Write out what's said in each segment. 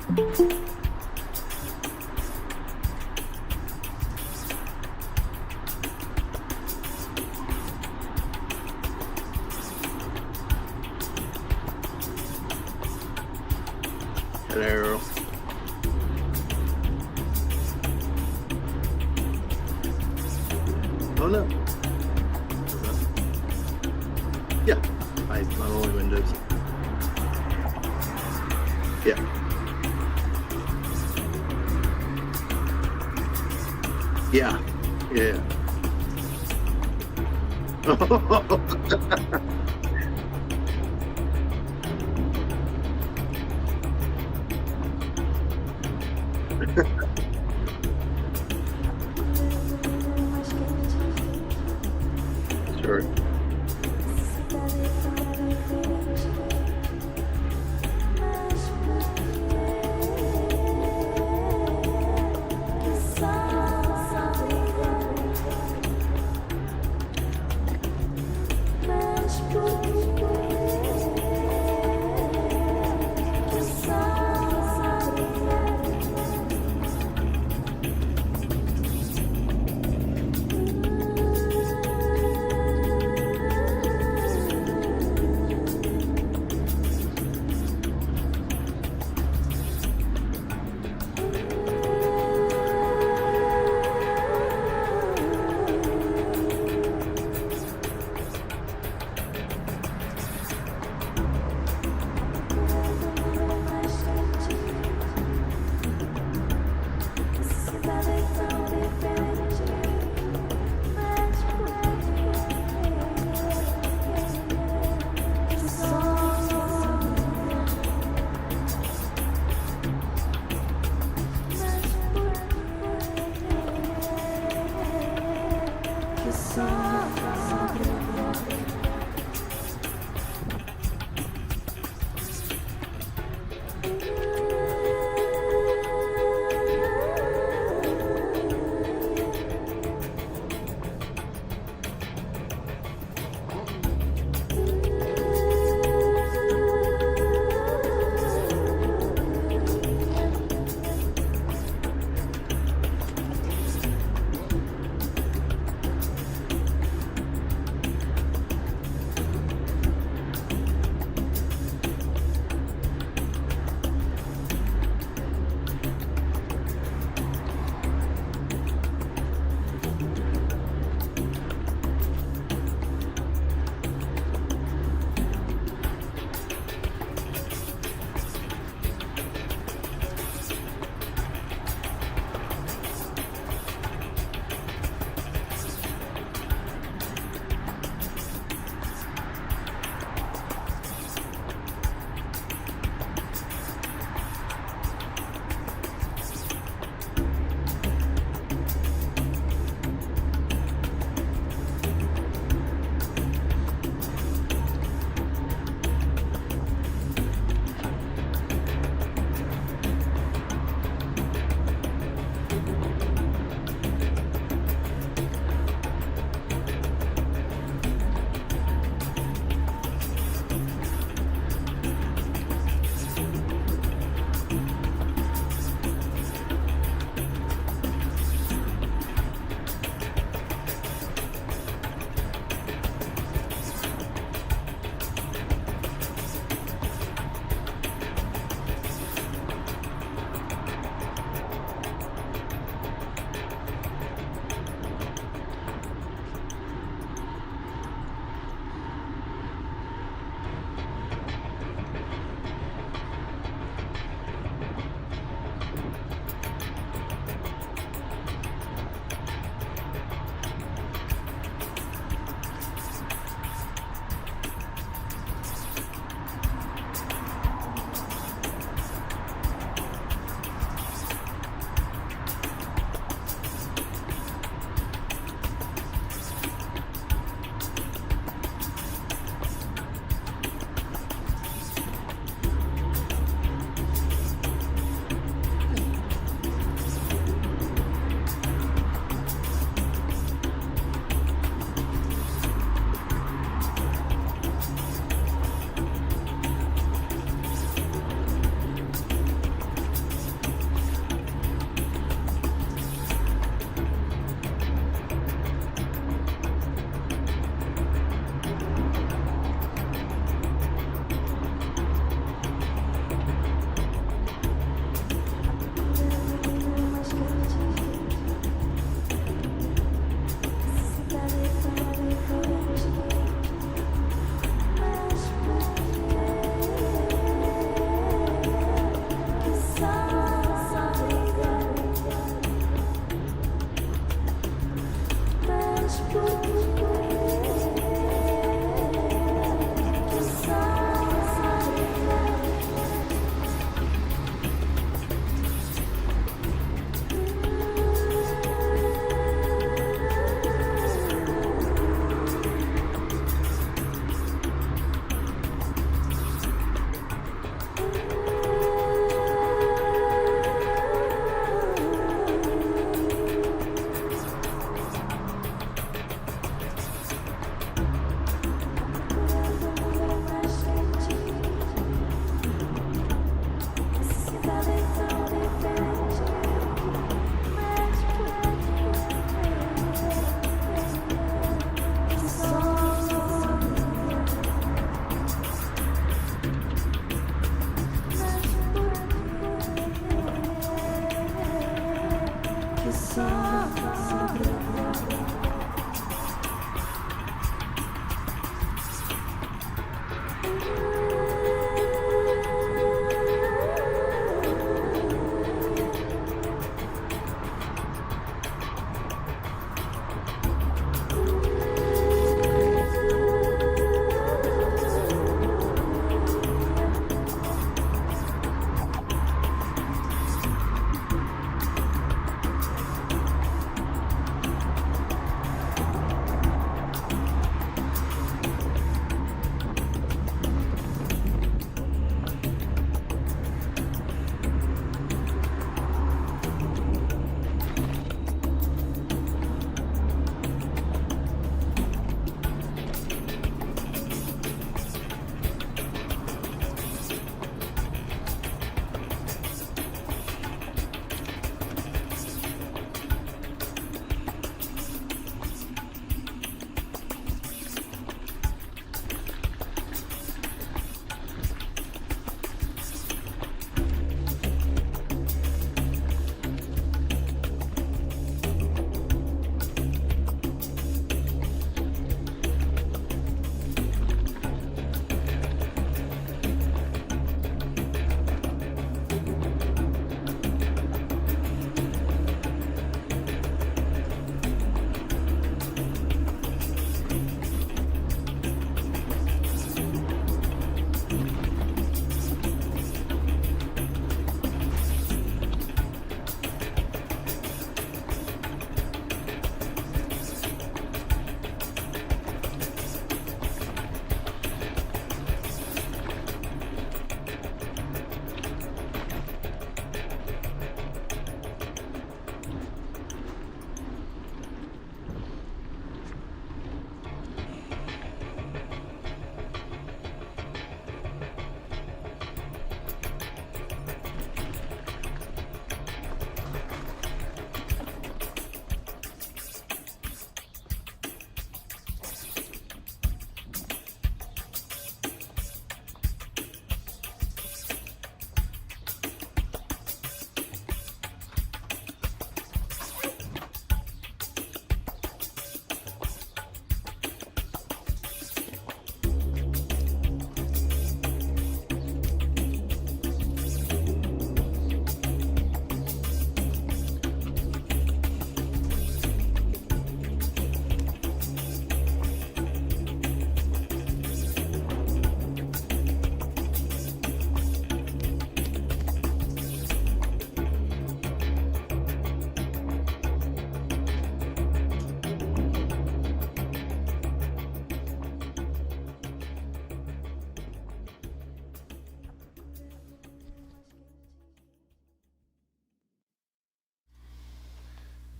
Hello. Oh no. Yeah, I'm only Windows. Yeah. Yeah. Yeah. Sure.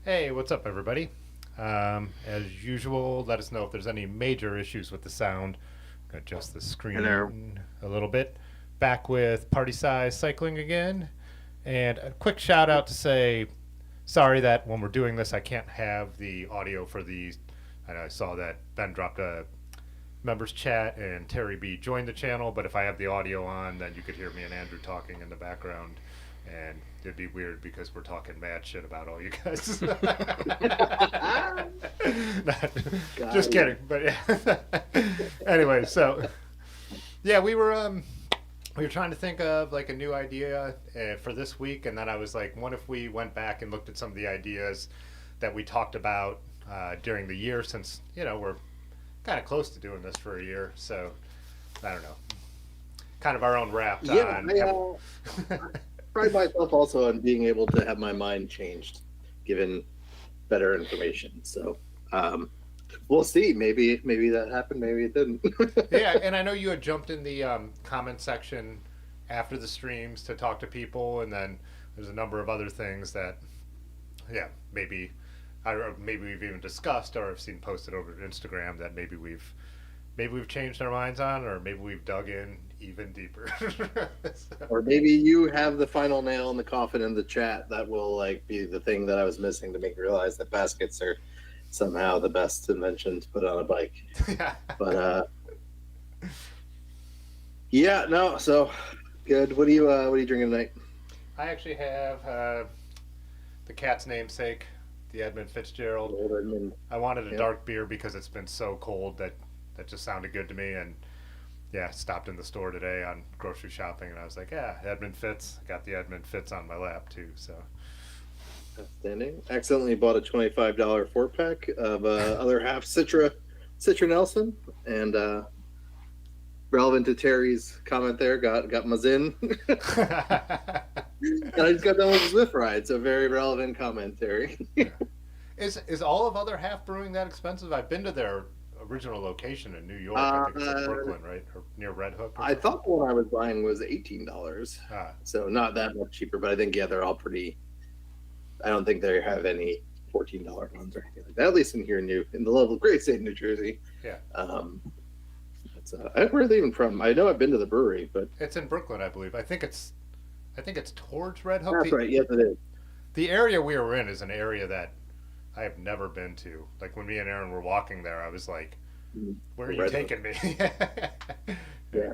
Hey, what's up, everybody? As usual, let us know if there's any major issues with the sound. Adjust the Hello. screen a little bit. Back with Party Size Cycling again. And a quick shout out to say sorry that when we're doing this, I can't have the audio for the. And I saw that Ben dropped a members chat and Terry B joined the channel, but if I have the audio on, then you could hear me and Andrew talking in the background, and it'd be weird because we're talking mad shit about all you guys. Not- Got just it. kidding, but yeah. Anyway, so yeah, we were trying to think of like a new idea for this week, and then I was like, what if we went back and looked at some of the ideas that we talked about during the year, since we're kind of close to doing this for a year, so I don't know. Kind of our own wrapped Yeah, on. I pride myself also on being able to have my mind changed, given better information. So we'll see. Maybe that happened. Maybe it didn't. Yeah, and I know you had jumped in the comment section after the streams to talk to people, and then there's a number of other things that, yeah, maybe I don't know, maybe we've even discussed or I've seen posted over to Instagram that maybe we've changed our minds on, or maybe we've dug in even deeper. So, Or maybe you have the final nail in the coffin in the chat that will like be the thing that I was missing to make me realize that baskets are somehow the best invention to put on a bike. yeah. But yeah, no. So good. What are you drinking tonight? I actually have the cat's namesake, the Edmund Fitzgerald. Old Edmund. I wanted a Yeah. dark beer because it's been so cold that just sounded good to me. And yeah, stopped in the store today on grocery shopping, and I was like, yeah, Edmund Fitz. I got the Edmund Fitz on my lap too. So Outstanding. Accidentally bought a $25 four-pack of other half Citra Nelson, and relevant to Terry's comment there, got my Zin. And I just got done with the Zwift ride, so very relevant comment, Terry. is all of Other Half Brewing that expensive? I've been to their original location in New York. I think it's in Brooklyn, right, or near Red Hook. Or I something? thought the one I was buying was $18, Ah, so not that much cheaper, but I think they're all pretty. I don't think they have any $14 ones or anything like that. At least in here in the lovely great state of New Jersey. yeah, It's, where are they even from? I know I've been to the brewery, but it's in Brooklyn, I believe. I think it's towards Red Hook. that's right. Yes, it is. The area we were in is an area that I have never been to. Like when me and Aaron were walking there, I was like, "Where are you Red taking me?" Yeah. Yeah.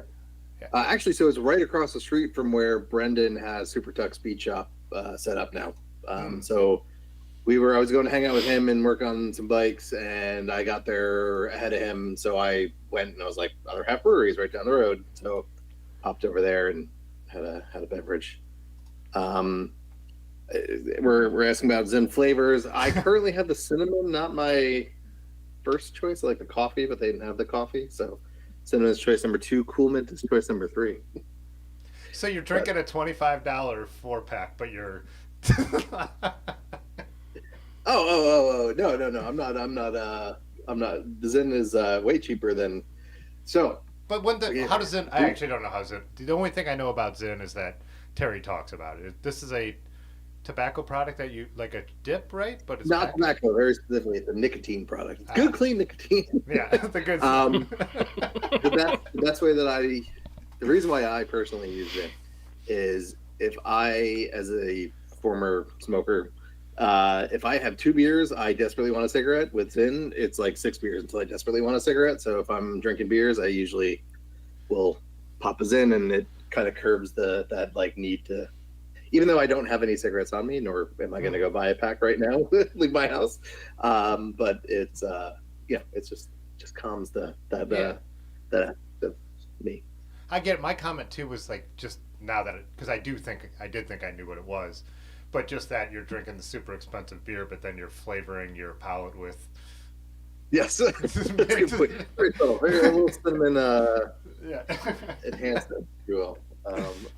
Actually, so it's right across the street from where Brendan has Super Tux Speed Shop set up now. So I was going to hang out with him and work on some bikes, and I got there ahead of him. So I went and I was like, Other Half Breweries right down the road. So popped over there and had a beverage. We're asking about Zen flavors. I currently have the cinnamon, not my first choice. I like the coffee, but they didn't have the coffee. So cinnamon is choice number 2. Cool mint is choice number 3. So you're drinking a $25 four pack, but you're. Oh, no. I'm not. The Zen is way cheaper than. So But yeah. how does Zin? I actually don't know how Zin. The only thing I know about Zin is that Terry talks about it. This is a tobacco product that you like a dip, right? But it's not packaged- tobacco, very specifically, it's a nicotine product. It's Ah. good, clean nicotine. Yeah, the good. The best way that the reason why I personally use it is if I, as a former smoker, if I have 2 beers, I desperately want a cigarette. With Zin, it's like 6 beers until I desperately want a cigarette. So if I'm drinking beers, I usually will pop a Zin, and it kind of curbs that like need to. Even though I don't have any cigarettes on me, nor am I going to go buy a pack right now, leave my house. But it's it's just calms that of me. I get it. My comment too was like just now that because I did think I knew what it was, but just that you're drinking the super expensive beer, but then you're flavoring your palate with. Yes, that's a good point. Very subtle, very a little cinnamon Yeah. enhancement, if you will.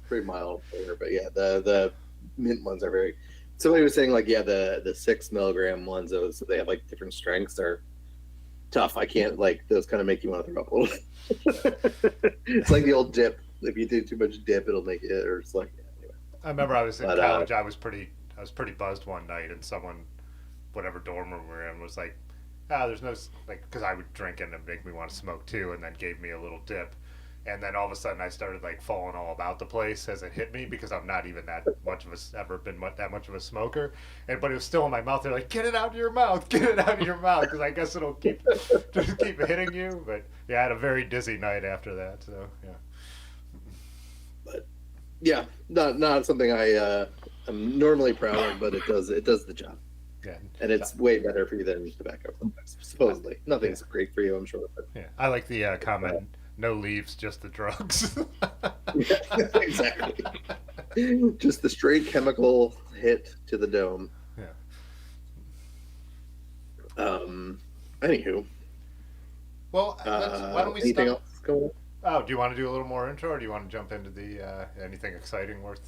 Pretty mild flavor, but yeah, the mint ones are very. Somebody was saying like, yeah, the 6 milligram ones, those they have like different strengths. Are tough. I can't like those. Kind of make you want to throw up a little. It's like the old dip. If you do too much dip, it'll make it. Or it's like. Yeah, anyway. I remember I was in But, college. I was pretty buzzed one night, and someone whatever dorm room we were in was like, ah, there's no like, because I would drink and it make me want to smoke too, and then gave me a little dip, and then all of a sudden I started like falling all about the place as it hit me because I'm not even that much of a ever been that much of a smoker, and but it was still in my mouth. They're like, get it out of your mouth, get it out of your mouth, because I guess it'll keep just keep hitting you. But yeah, I had a very dizzy night after that. So yeah. But yeah, not something I'm normally proud of, but it does the job. Yeah, and it's way better for you than tobacco. Supposedly, nothing's great for you, I'm sure. But. Yeah, I like the comment. No leaves, just the drugs. Yeah, exactly. Just the straight chemical hit to the dome. Yeah. Anywho. Well, why don't we anything start? else going on? Oh, do you want to do a little more intro, or do you want to jump into the anything exciting worth?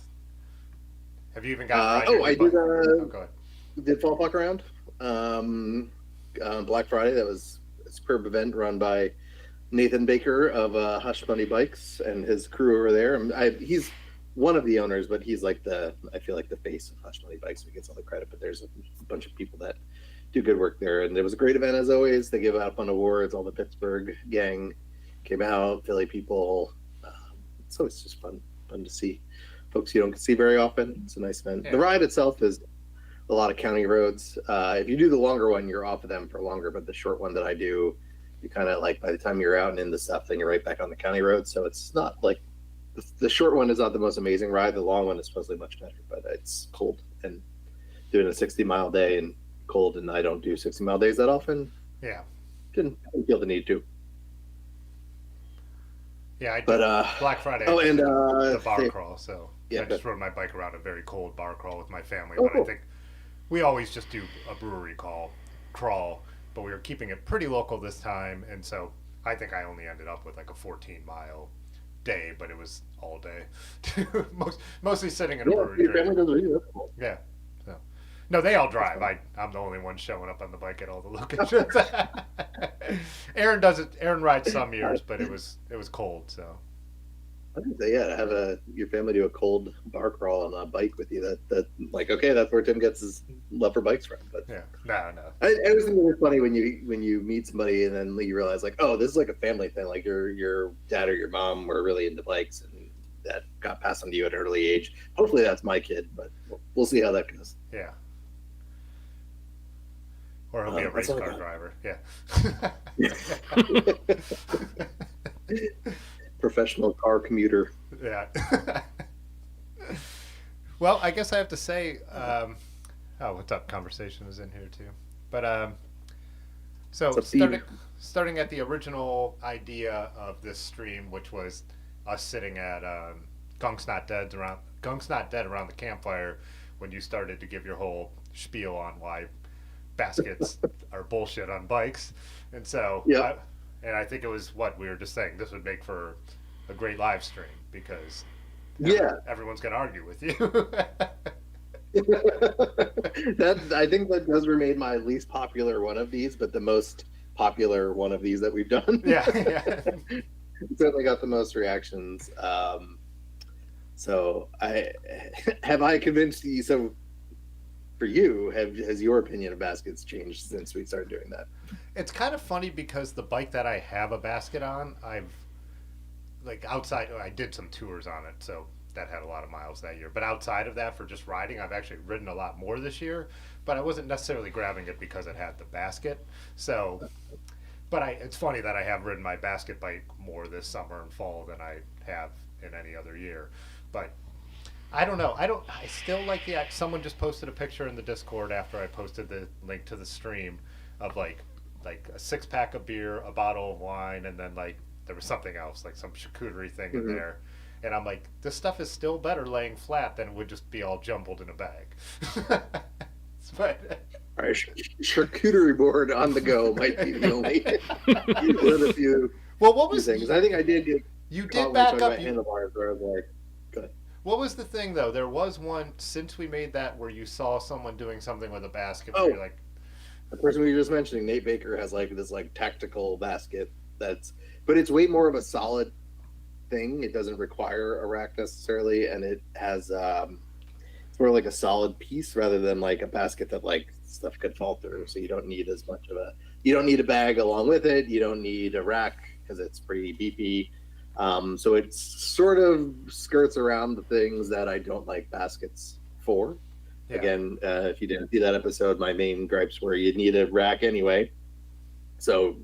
Have you even got? I did. Go ahead. Did Fall Fuck Around on Black Friday. That was a superb event run by Nathan Baker of Hush Money Bikes and his crew over there. He's one of the owners, but he's like I feel like the face of Hush Money Bikes. So he gets all the credit, but there's a bunch of people that do good work there. And it was a great event as always. They give out fun awards. All the Pittsburgh gang came out, Philly people. So it's just fun to see folks you don't see very often. It's a nice event. Yeah. The ride itself is a lot of county roads. If you do the longer one, you're off of them for longer, but the short one that I do, you kind of like by the time you're out and in the stuff, then you're right back on the county road. So it's not like the short one is not the most amazing ride. The long one is supposedly much better, but it's cold and doing a 60-mile day and cold, and I don't do 60-mile days that often. Yeah. Didn't feel the need to. Yeah, I did but Black Friday. Oh, and the bar crawl. So yeah, I just rode my bike around a very cold bar crawl with my family. Oh, but cool. I think we always just do a brewery crawl, but we were keeping it pretty local this time, and so I think I only ended up with like a 14-mile day, but it was all day, mostly sitting in a brewery. Your family does really cool. Yeah. So no, they all drive. I'm the only one showing up on the bike at all the locations. Aaron does it. Aaron rides some years, but it was cold, so. I think that, yeah, have your family do a cold bar crawl on a bike with you. That like, okay, that's where Tim gets his love for bikes from. But yeah, no. I always think it's funny when you meet somebody and then you realize like, oh, this is like a family thing. Like your dad or your mom were really into bikes and that got passed on to you at an early age. Hopefully that's my kid, but we'll see how that goes. Yeah. Or he'll be a race car driver. Yeah. Professional car commuter. Yeah. Well, I guess I have to say, what's up? Conversation is in here too. But so starting at the original idea of this stream, which was us sitting at Gunk's Not Dead around the campfire, when you started to give your whole spiel on why baskets are bullshit on bikes, and so yeah. And I think it was what we were just saying. This would make for a great live stream because everyone's going to argue with you. I think that does remain my least popular one of these, but the most popular one of these that we've done. Yeah. Certainly got the most reactions. So I convinced you? So for you, has your opinion of baskets changed since we started doing that? It's kind of funny because the bike that I have a basket on, I've like outside, I did some tours on it, so that had a lot of miles that year. But outside of that, for just riding, I've actually ridden a lot more this year, but I wasn't necessarily grabbing it because it had the basket. So, but it's funny that I have ridden my basket bike more this summer and fall than I have in any other year. But I don't know. I still like someone just posted a picture in the Discord after I posted the link to the stream of like a 6-pack of beer, a bottle of wine, and then like there was something else, like some charcuterie thing in there. And I'm like, this stuff is still better laying flat than it would just be all jumbled in a bag. But all right, charcuterie board on the go might be the only one of the few. Well, what was things? I think I did get. You did back up handlebars where I was like, good. What was the thing though? There was one since we made that where you saw someone doing something with a basket. Oh, where you're like, the person we were just mentioning, Nate Baker, has like this like tactical basket but it's way more of a solid thing. It doesn't require a rack necessarily, and it has it's for like a solid piece rather than like a basket that like stuff could fall through. So you don't need as much of a, you don't need a bag along with it. You don't need a rack because it's pretty beefy. So it sort of skirts around the things that I don't like baskets for. Yeah. Again, if you didn't see that episode, my main gripes were you need a rack anyway. So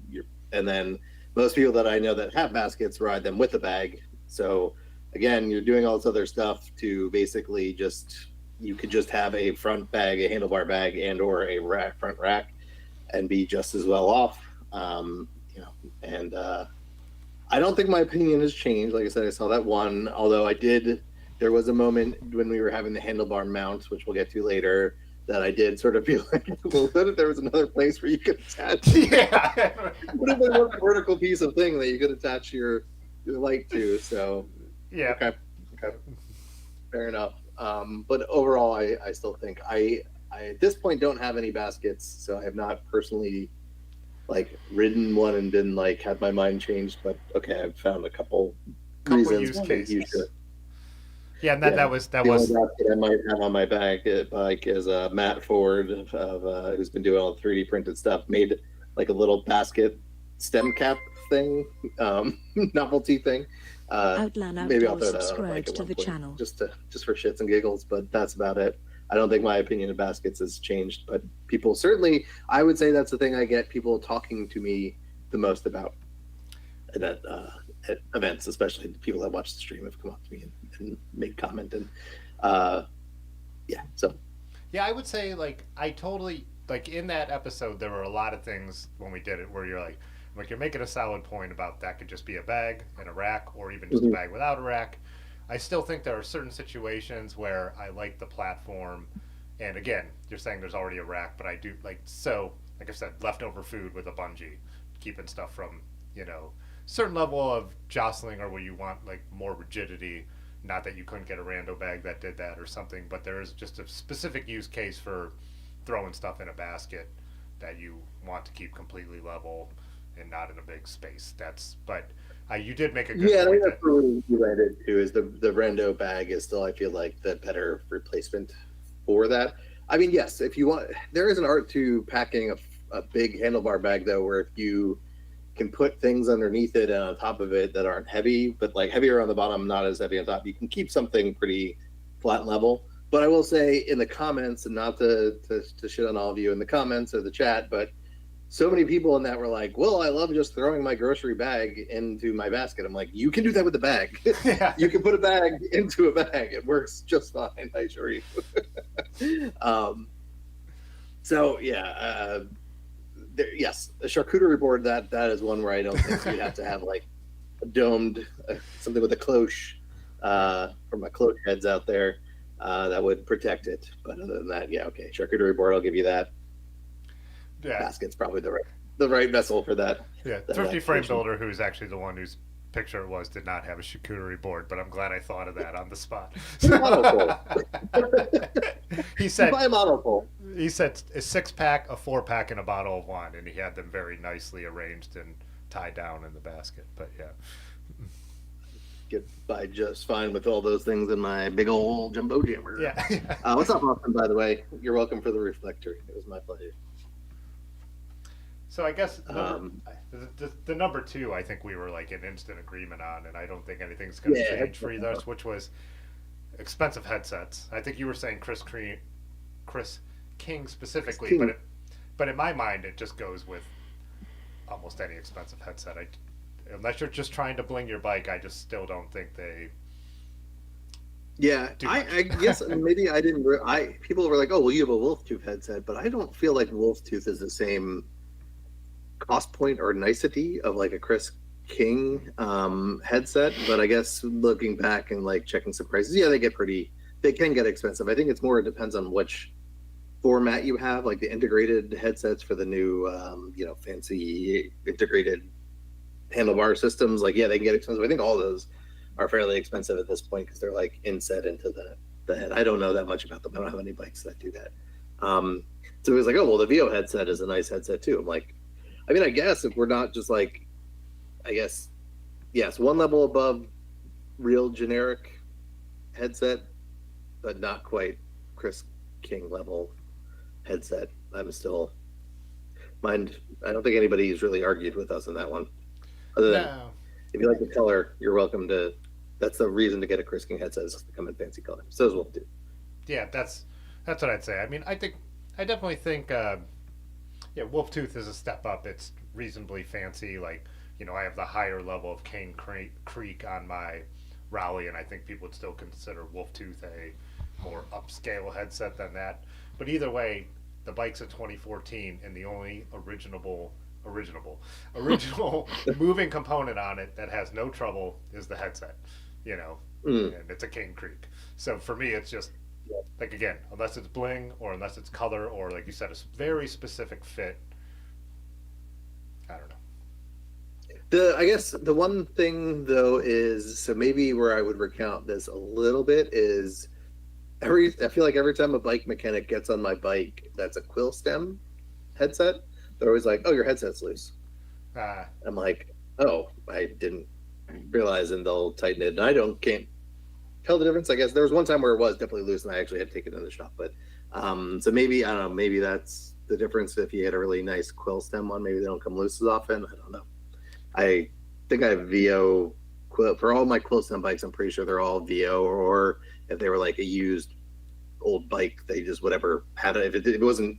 and then most people that I know that have baskets ride them with a bag. So again, you're doing all this other stuff to basically just, you could just have a front bag, a handlebar bag, and or a front rack, and be just as well off. And I don't think my opinion has changed. Like I said, I saw that one, although there was a moment when we were having the handlebar mounts, which we'll get to later, that I did sort of feel like, well, what if there was another place where you could attach? Yeah. What if there was a vertical piece of thing that you could attach your light to? So yeah. Okay. Fair enough. But overall, I still think I at this point don't have any baskets, so I have not personally like ridden one and been like had my mind changed. But okay, I've found a couple reasons use cases. Yeah, and that was only basket I might have on my bike is Matt Ford who's been doing all the 3D printed stuff, made like a little basket stem cap thing, novelty thing. Maybe I'll throw that subscribe to the channel just for shits and giggles, but that's about it. I don't think my opinion of baskets has changed, but people certainly, I would say that's the thing I get people talking to me the most about at events, especially the people that watch the stream have come up to me and made comment. And I would say like I totally like in that episode there were a lot of things when we did it where you're like you're making a solid point about that could just be a bag and a rack, or even just a bag without a rack. I still think there are certain situations where I like the platform, and again, you're saying there's already a rack, but I do like I said, leftover food with a bungee, keeping stuff from certain level of jostling, or where you want like more rigidity. Not that you couldn't get a rando bag that did that or something, but there is just a specific use case for throwing stuff in a basket that you want to keep completely level and not in a big space. You did make a good point. I think that's what you landed to, is the rando bag is still, I feel like, the better replacement for that. I mean, yes, if you want, there is an art to packing a big handlebar bag, though, where if you can put things underneath it and on top of it that aren't heavy, but like heavier on the bottom, not as heavy on top, you can keep something pretty flat and level. But I will say in the comments, and not to shit on all of you in the comments or the chat, but so many people in that were like, well, I love just throwing my grocery bag into my basket. I'm like, you can do that with a bag. Yeah. You can put a bag into a bag. It works just fine, I assure you. Yes, a charcuterie board, that is one where I don't think you'd have to have like a domed, something with a cloche, for my cloche heads out there, that would protect it. But other than that, yeah, okay, charcuterie board, I'll give you that. Yeah. Basket's probably the right vessel for that. Yeah, Thrifty Frame Builder, who's actually the one whose picture it was, did not have a charcuterie board, but I'm glad I thought of that on the spot. He said, buy a monoful. He said a 6-pack, a 4-pack, and a bottle of wine, and he had them very nicely arranged and tied down in the basket. But yeah, get by just fine with all those things in my big old jumbo jammer. Yeah. What's up, Austin? By the way, you're welcome for the reflector. It was my pleasure. So I guess the number 2, I think we were like in instant agreement on, and I don't think anything's going to change for either, which was expensive headsets. I think you were saying Chris King specifically, but in my mind it just goes with almost any expensive headset. Unless you're just trying to bling your bike, I just still don't think they. Yeah, I guess maybe I didn't. People were like, "Oh, well, you have a wolf tooth headset," but I don't feel like wolf tooth is the same cost point or nicety of like a Chris King headset. But I guess looking back and like checking some prices, yeah, they can get expensive. I think it's more, it depends on which format you have, like the integrated headsets for the new fancy integrated handlebar systems. Like, yeah, they can get expensive. I think all those are fairly expensive at this point because they're like inset into the head. I don't know that much about them. I don't have any bikes that do that. So it was like, oh, well, the VO headset is a nice headset too. I'm like, I mean, I guess if we're not just like, I guess, yes, one level above real generic headset, but not quite Chris King level headset. I'm still mind. I don't think anybody's really argued with us on that one. Other than No. if you like the color, you're welcome to. That's the reason to get a Chris King headset is to come in fancy color. So is Wolf too. Yeah, that's what I'd say. I mean, I definitely think yeah, Wolf Tooth is a step up. It's reasonably fancy. Like, I have the higher level of Cane Creek on my Raleigh, and I think people would still consider Wolf Tooth a more upscale headset than that. But either way, the bike's a 2014, and the only original moving component on it that has no trouble is the headset. And it's a Cane Creek. So for me, it's just like, again, unless it's bling or unless it's color or, like you said, a very specific fit. I don't know. I guess the one thing though is, so maybe where I would recount this a little bit is I feel like every time a bike mechanic gets on my bike that's a quill stem headset, they're always like, "Oh, your headset's loose." I'm like, "Oh, I didn't realize," and they'll tighten it, and can't tell the difference. I guess there was one time where it was definitely loose, and I actually had to take it in the shop. But so maybe, I don't know, maybe that's the difference. If you had a really nice quill stem one, maybe they don't come loose as often. I don't know. I think I have VO quill for all my quill stem bikes. I'm pretty sure they're all VO, or if they were like a used old bike, they just whatever had it. If it wasn't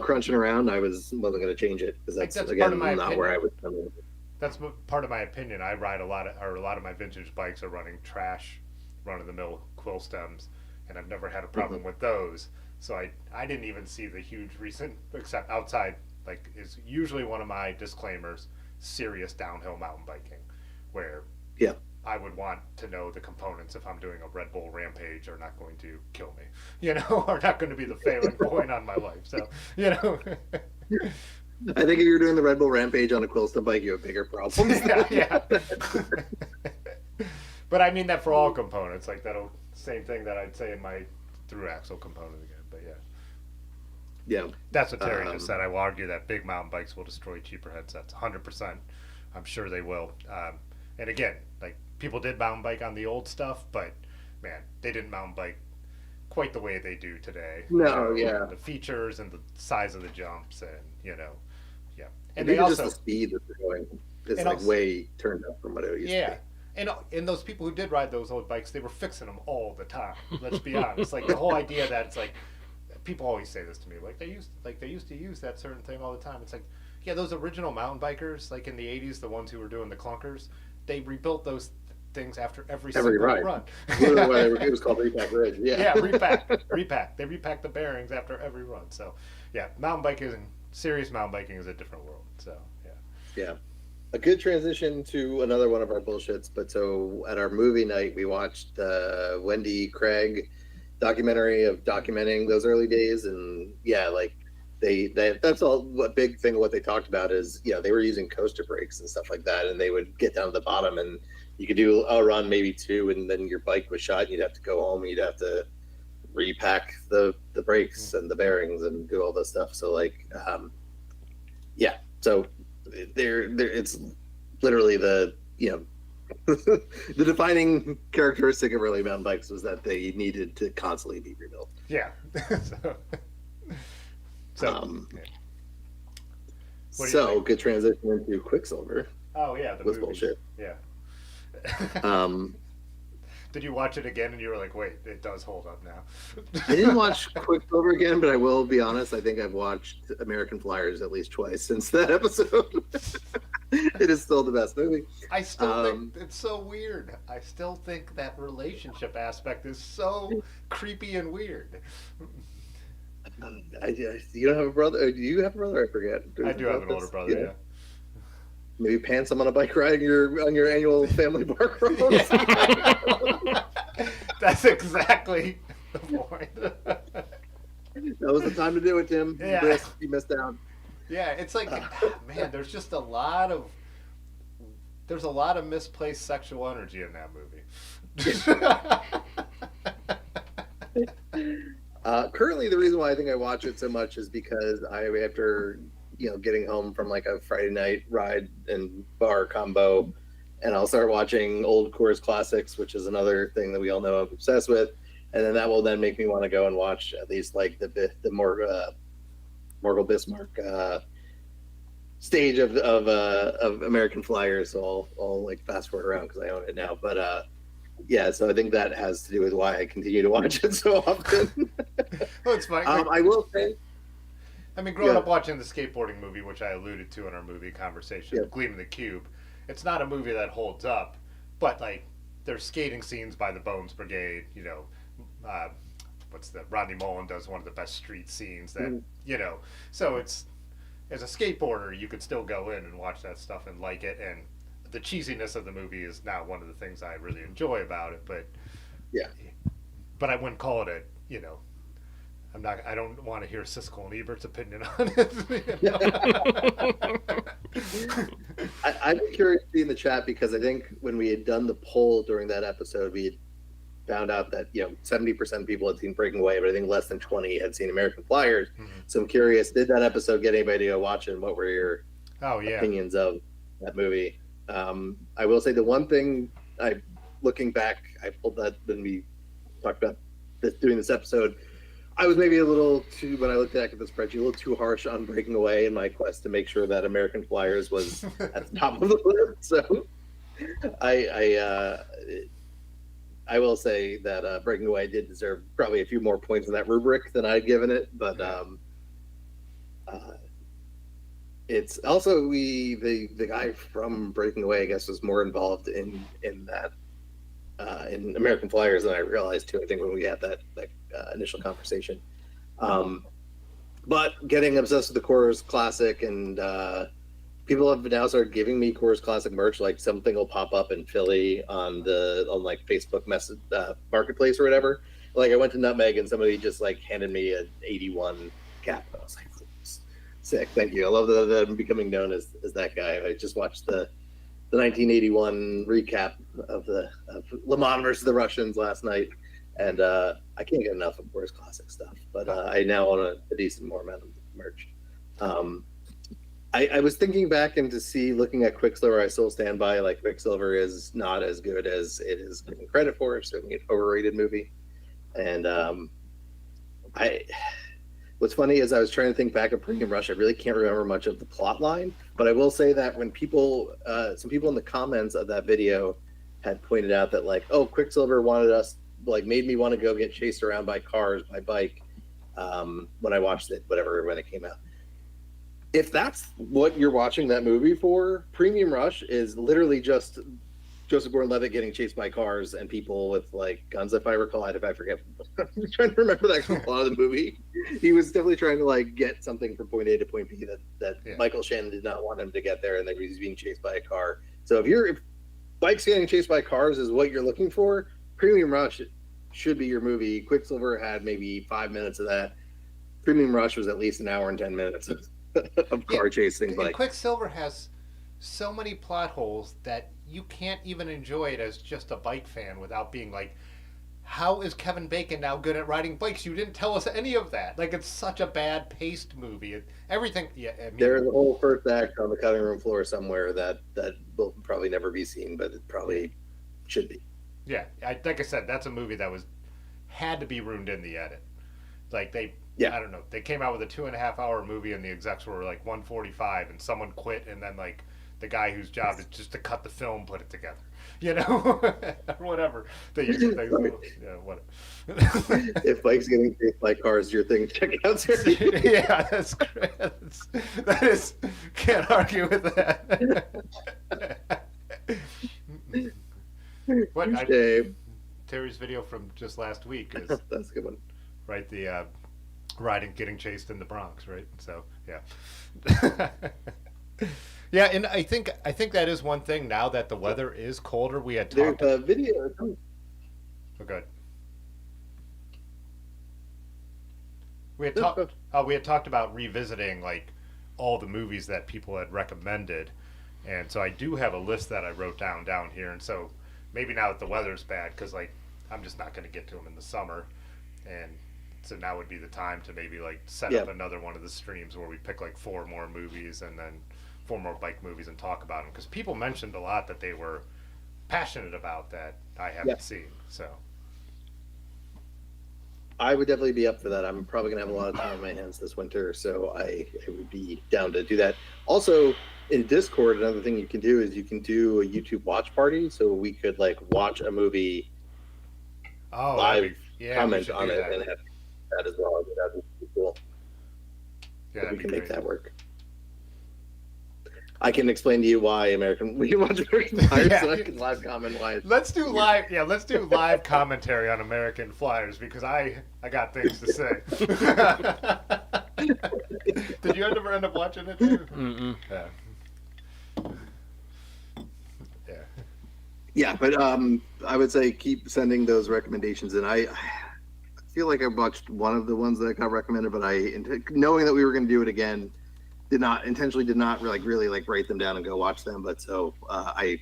crunching around, I wasn't going to change it because that's again not opinion. Where I would come in. That's part of my opinion. I ride a lot of my vintage bikes are running trash, run-of-the-mill quill stems, and I've never had a problem with those. So I didn't even see the huge recent, except outside, like, is usually one of my disclaimers, serious downhill mountain biking, where I would want to know the components if I'm doing a Red Bull Rampage are not going to kill me, are not going to be the failing point on my life. So, I think if you're doing the Red Bull Rampage on a quill stem bike, you have bigger problems. yeah. But I mean that for all components, like same thing that I'd say in my thru axle component again. But yeah, that's what Terry just said. I will argue that big mountain bikes will destroy cheaper headsets. 100%. I'm sure they will. And again, like, people did mountain bike on the old stuff, but man, they didn't mountain bike quite the way they do today. No, the features and the size of the jumps, and and they also just the speed that they're going is like way turned up from what it used to be. And those people who did ride those old bikes, they were fixing them all the time. Let's be honest. Like, the whole idea that it's like, people always say this to me, like they used to use that certain thing all the time. It's like, yeah, those original mountain bikers, like in the 80s, the ones who were doing the clunkers, they rebuilt those things after every single run. It was called repack ridge. Repack. They repack the bearings after every run. So serious mountain biking is a different world. So yeah. A good transition to another one of our bullshits. But so at our movie night, we watched Wendy Craig documentary of documenting those early days, and that's all. A big thing of what they talked about is they were using coaster brakes and stuff like that, and they would get down to the bottom, and you could do a run, maybe two, and then your bike was shot, and you'd have to go home, you'd have to repack the brakes and the bearings and do all this stuff. So so it's literally the the defining characteristic of early mountain bikes was that they needed to constantly be rebuilt. Yeah. So good transition into Quicksilver. Oh yeah, the was movie. Bullshit. Yeah. Did you watch it again and you were like, wait, it does hold up now? I didn't watch Quicksilver again, but I will be honest, I think I've watched American Flyers at least twice since that episode. It is still the best movie. I still think it's so weird. I still think that relationship aspect is so creepy and weird. You don't have a brother? Do you have a brother? I forget. I do have an older brother, yeah. Maybe pants him on a bike ride on your annual family park road. That's exactly the point. That was the time to do it, Tim. Yeah. You missed out. Yeah, it's like, man, there's just a lot of misplaced sexual energy in that movie. Currently, the reason why I think I watch it so much is because after getting home from like a Friday night ride and bar combo, and I'll start watching old Coors classics, which is another thing that we all know I'm obsessed with. and then that will then make me want to go and watch at least like the more Morgul Bismarck stage of American Flyers. So I'll like fast forward around because I own it now. But yeah, so I think that has to do with why I continue to watch it so often. Well, it's fine. I will say, I mean, growing up watching the skateboarding movie, which I alluded to in our movie conversation, yeah. Gleam in the Cube, it's not a movie that holds up, but like there's skating scenes by the Bones Brigade. You know, what's the Rodney Mullen does one of the best street scenes that you know. So it's as a skateboarder, you could still go in and watch that stuff and like it, and the cheesiness of the movie is not one of the things I really enjoy about it. But yeah, but I wouldn't call it a you know I'm not. I don't want to hear Siskel and Ebert's opinion on it. You know? I'd be curious to be in the chat because I think when we had done the poll during that episode, we had found out that 70% of people had seen Breaking Away, but I think less than 20 had seen American Flyers. Mm-hmm. So I'm curious, did that episode get anybody to watch it? And what were your opinions of that movie? I will say the one thing looking back, I pulled that when we talked about doing this episode. I was maybe a little too, when I looked back at the spreadsheet, a little too harsh on Breaking Away in my quest to make sure that American Flyers was at the top of the list. So I will say that Breaking Away did deserve probably a few more points in that rubric than I'd given it. But it's also the guy from Breaking Away, I guess, was more involved in that in American Flyers than I realized too. I think when we had that initial conversation, but getting obsessed with the Coors Classic, and people have now started giving me Coors Classic merch. Like something will pop up in Philly on like Facebook message marketplace or whatever. Like I went to Nutmeg and somebody just like handed me an 81 cap. I was like, sick, thank you. I love that I'm becoming known as that guy. I just watched the 1981 recap of Le Mans versus the Russians last night, and I can't get enough of Coors Classic stuff. But I now own a decent more amount of merch. I was thinking back and looking at Quicksilver, I still stand by like Quicksilver is not as good as it is given credit for. It's certainly an overrated movie, and what's funny is I was trying to think back of Premium Rush. I really can't remember much of the plot line, but I will say that when some people in the comments of that video had pointed out that like, oh, Quicksilver made me want to go get chased around by cars by bike when I watched it, when it came out. If that's what you're watching that movie for, Premium Rush is literally just Joseph Gordon-Levitt getting chased by cars and people with like guns, if I recall. I forget. I'm trying to remember the actual plot of the movie. He was definitely trying to like get something from point A to point B that Michael Shannon did not want him to get there, and that he's being chased by a car. So if bikes getting chased by cars is what you're looking for, Premium Rush should be your movie. Quicksilver had maybe 5 minutes of that. Premium Rush was at least an hour and 10 minutes of car chasing. And Quicksilver has so many plot holes that you can't even enjoy it as just a bike fan without being like, how is Kevin Bacon now good at riding bikes? You didn't tell us any of that. Like, it's such a bad paced movie. Everything. Yeah, I mean, there's a whole first act on the cutting room floor somewhere that will probably never be seen, but it probably should be. Yeah, like I said, that's a movie that had to be ruined in the edit. Like I don't know. They came out with a 2.5-hour movie, and the execs were like 1:45, and someone quit, and then like the guy whose job is just to cut the film, put it together, or whatever. Whatever. If bikes getting chased by cars, your thing, check it out. Yeah, that's great. That is, can't argue with that. Terry's video from just last week is that's a good one. Right, the getting chased in the Bronx, right? So yeah. Yeah, and I think that is one thing. Now that the weather is colder, we had talked. There's a video. Oh, good. We had talked about revisiting like all the movies that people had recommended, and so I do have a list that I wrote down here. And so maybe now that the weather's bad, because like I'm just not going to get to them in the summer, and so now would be the time to maybe like set up another one of the streams where we pick like 4 more movies and then 4 more bike movies and talk about them, because people mentioned a lot that they were passionate about that I haven't seen. So I would definitely be up for that. I'm probably gonna have a lot of time on my hands this winter, so I would be down to do that. Also, in Discord, another thing you can do is you can do a YouTube watch party, so we could like watch a movie Oh, that'd live, be yeah. We comment should on do it, that. and have that as well. I think that'd be cool Yeah, if we that'd be can make great. that work. I can explain to you why we can watch American Flyers, Yeah. and I can live comment why. Let's do live. Yeah, let's do live commentary on American Flyers because I got things to say. Did you ever end up watching it? Too? Mm-mm. Yeah. Yeah. Yeah, but I would say keep sending those recommendations, and I feel like I watched one of the ones that got recommended, but knowing that we were going to do it again, did not really like write them down and go watch them. But so I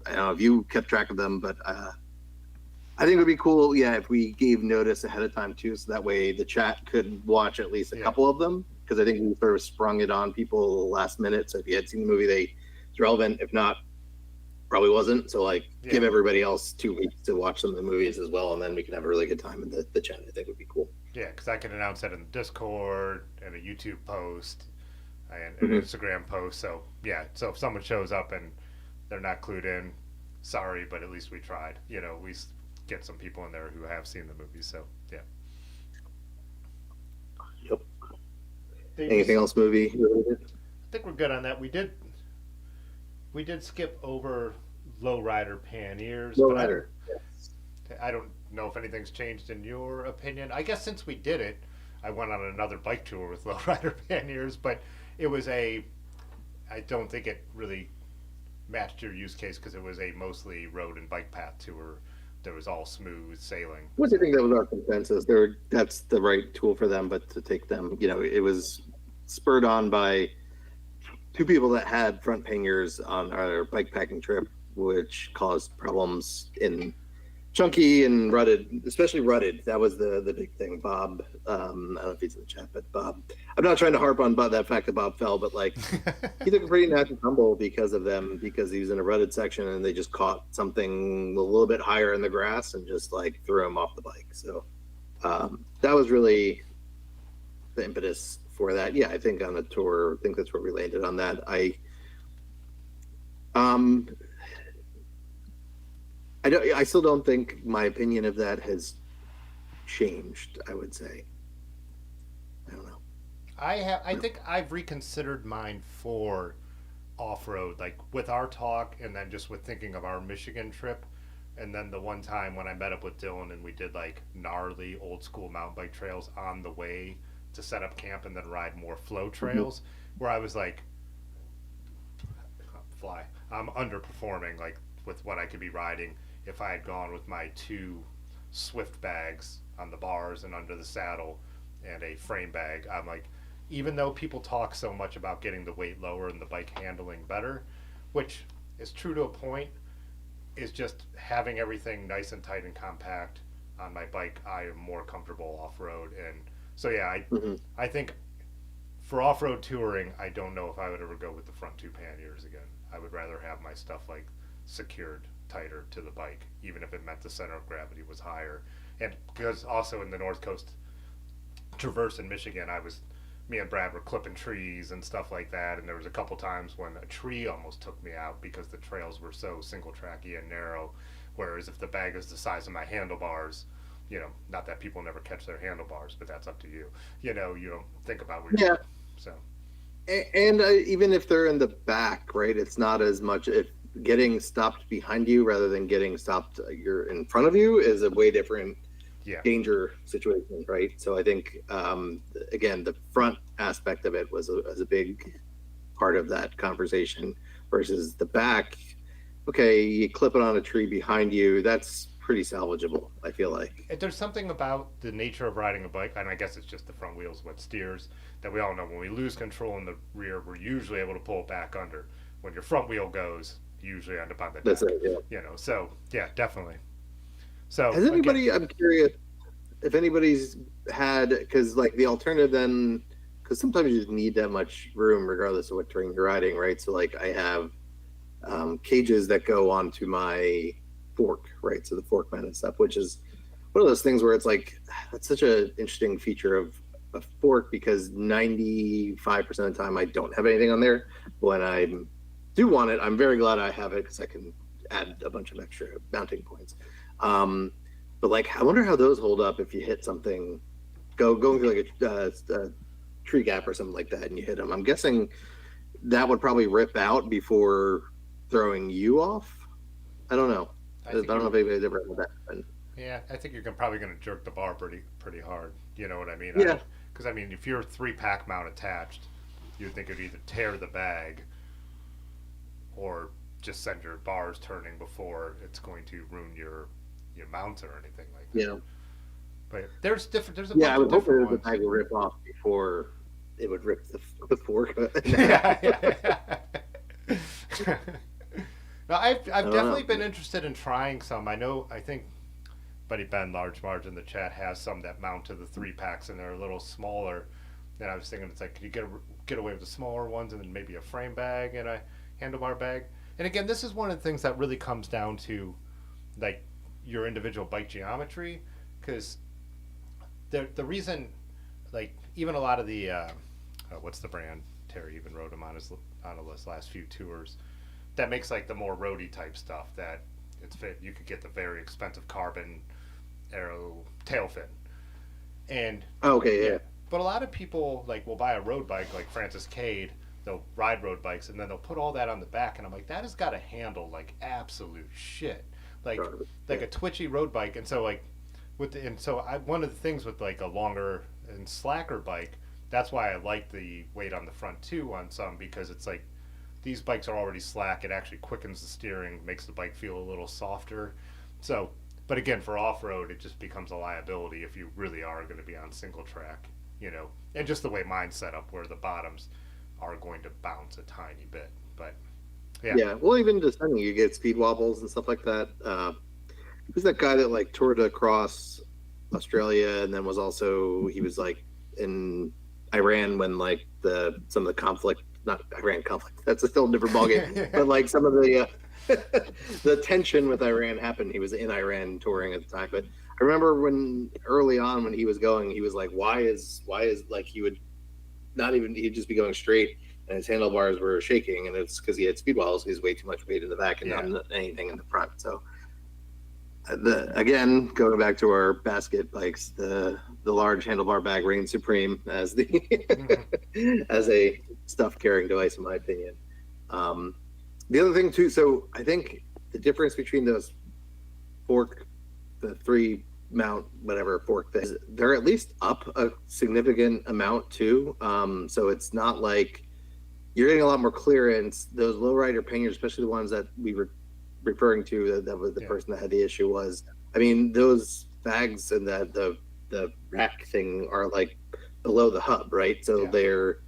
don't know if you kept track of them, but I think it would be cool, yeah, if we gave notice ahead of time too, so that way the chat could watch at least a couple of them, because I think we sort of sprung it on people last minute. So if you had seen the movie, it's relevant. If not, probably wasn't. So like give everybody else 2 weeks to watch some of the movies as well, and then we can have a really good time in the chat. I think would be cool. Yeah, because I can announce that in the Discord and a YouTube post and an Instagram post. So yeah, so if someone shows up and they're not clued in, sorry, but at least we tried. You know, we get some people in there who have seen the movie. So yeah. Yep. Anything else movie related? I think we're good on that. We did skip over Lowrider Pioneers. Lowrider. I don't know if anything's changed in your opinion. I guess since we did it, I went on another bike tour with Lowrider Pioneers, but it was I don't think it really matched your use case because it was a mostly road and bike path tour. There was all smooth sailing. Which I think that was our consensus. That's the right tool for them, but to take them, it was spurred on by two people that had front panniers on our bike packing trip, which caused problems in chunky and rutted, especially rutted. That was the big thing. Bob, I don't know if he's in the chat, but Bob, I'm not trying to harp on that fact that Bob fell, but like he took a pretty nasty tumble because of them, because he was in a rutted section and they just caught something a little bit higher in the grass and just like threw him off the bike. So that was really the impetus for that. Yeah, I think on the tour, I think that's where we landed on that. I still don't think my opinion of that has changed, I would say. I don't know. I think I've reconsidered mine for off-road, like with our talk and then just with thinking of our Michigan trip. And then the one time when I met up with Dylan and we did like gnarly old school mountain bike trails on the way to set up camp and then ride more flow trails, where I was like, I'm underperforming like with what I could be riding if I had gone with my 2 Swift bags on the bars and under the saddle and a frame bag. I'm like, even though people talk so much about getting the weight lower and the bike handling better, which is true to a point, is just having everything nice and tight and compact on my bike. I am more comfortable off-road. And so yeah, I think for off-road touring, I don't know if I would ever go with the front 2 panniers again. I would rather have my stuff like secured tighter to the bike, even if it meant the center of gravity was higher. And because also in the North Coast Traverse in Michigan, me and Brad were clipping trees and stuff like that, and there was a couple times when a tree almost took me out because the trails were so single tracky and narrow, whereas if the bag is the size of my handlebars, not that people never catch their handlebars, but that's up to you. You don't think about where you're going. So. And even if they're in the back, right, it's not as much. If getting stopped behind you rather than getting stopped you're in front of you is a way different danger situation, right? So I think again, the front aspect of it was a big part of that conversation versus the back. Okay, you clip it on a tree behind you, that's pretty salvageable, I feel like. There's something about the nature of riding a bike, and I guess it's just the front wheels what steers, that we all know when we lose control in the rear, we're usually able to pull it back under. When your front wheel goes, you usually end up on the deck. That's it, yeah. So yeah, definitely. So has anybody, I'm curious if anybody's had, because like the alternative then, because sometimes you just need that much room regardless of what terrain you're riding, right? So like I have cages that go onto my fork, right? So the fork mount and stuff, which is one of those things where it's like that's such an interesting feature of a fork because 95% of the time I don't have anything on there. When I do want it, I'm very glad I have it because I can add a bunch of extra mounting points. But like, I wonder how those hold up if you hit something, going through like a tree gap or something like that, and you hit them. I'm guessing that would probably rip out before throwing you off. I don't know. I don't know if anybody's ever had that happen. Yeah, I think you're probably going to jerk the bar pretty hard. You know what I mean? Yeah. Because I mean, if you're 3-pack mount attached, you'd think it'd either tear the bag or just send your bars turning before it's going to ruin your mounts or anything like that. Yeah. But there's different. There's a Yeah, I bunch would of hope that different the ones. bag will rip off before it would rip the fork. Yeah. No, I've don't definitely know. been interested in trying some. I think Buddy Ben Large Marge in the chat has some that mount to the 3-packs and they're a little smaller. And I was thinking, it's like, could you get away with the smaller ones and then maybe a frame bag and a handlebar bag? And again, this is one of the things that really comes down to like your individual bike geometry, because the reason, like even a lot of the what's the brand? Terry even wrote him on his last few tours. That makes like the more roady type stuff that it's fit. You could get the very expensive carbon arrow tail fin, and Okay, yeah. but a lot of people like will buy a road bike like Francis Cade. They'll ride road bikes and then they'll put all that on the back, and I'm like, that has got to handle like absolute shit, like Yeah. a twitchy road bike. And so like one of the things with like a longer and slacker bike, that's why I like the weight on the front too on some, because it's like these bikes are already slack. It actually quickens the steering, makes the bike feel a little softer. So, but again, for off road, it just becomes a liability if you really are going to be on single track, and just the way mine's set up, where the bottoms are going to bounce a tiny bit. But yeah, Yeah. Well, even descending, you get speed wobbles and stuff like that. Who's that guy that like toured across Australia and then he was like in Iran when like some of the conflict, not Iran conflict, that's still a different ballgame, but like some of the the tension with Iran happened. He was in Iran touring at the time, but I remember when early on when he was going, he was like, why is like he would not even he'd just be going straight and his handlebars were shaking, and it's because he had speed walls. He's way too much weight in the back and not anything in the front. So again, going back to our basket bikes, the large handlebar bag reigns supreme as the as a stuff carrying device, in my opinion. The other thing too, so I think the difference between those the 3-mount whatever fork things, they're at least up a significant amount too. So it's not like you're getting a lot more clearance. Those low rider panniers, especially the ones that we were referring to, that was the person that had the issue, was, I mean, those bags and the rack thing are like below the hub, right? So they're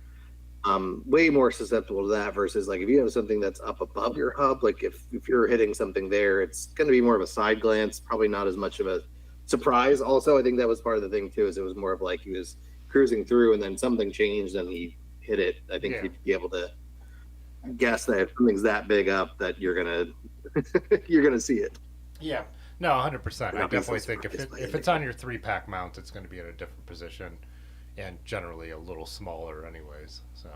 way more susceptible to that versus like if you have something that's up above your hub, like if you're hitting something there, it's going to be more of a side glance, probably not as much of a surprise. Also, I think that was part of the thing too, is it was more of like he was cruising through and then something changed and he hit it. I think you'd be able to guess that if something's that big up that you're gonna see it. Yeah, no, 100%. I Not be so definitely think surprised by if it's on your 3-pack mount, it's going to be in a different position, and generally a little smaller, anyways. So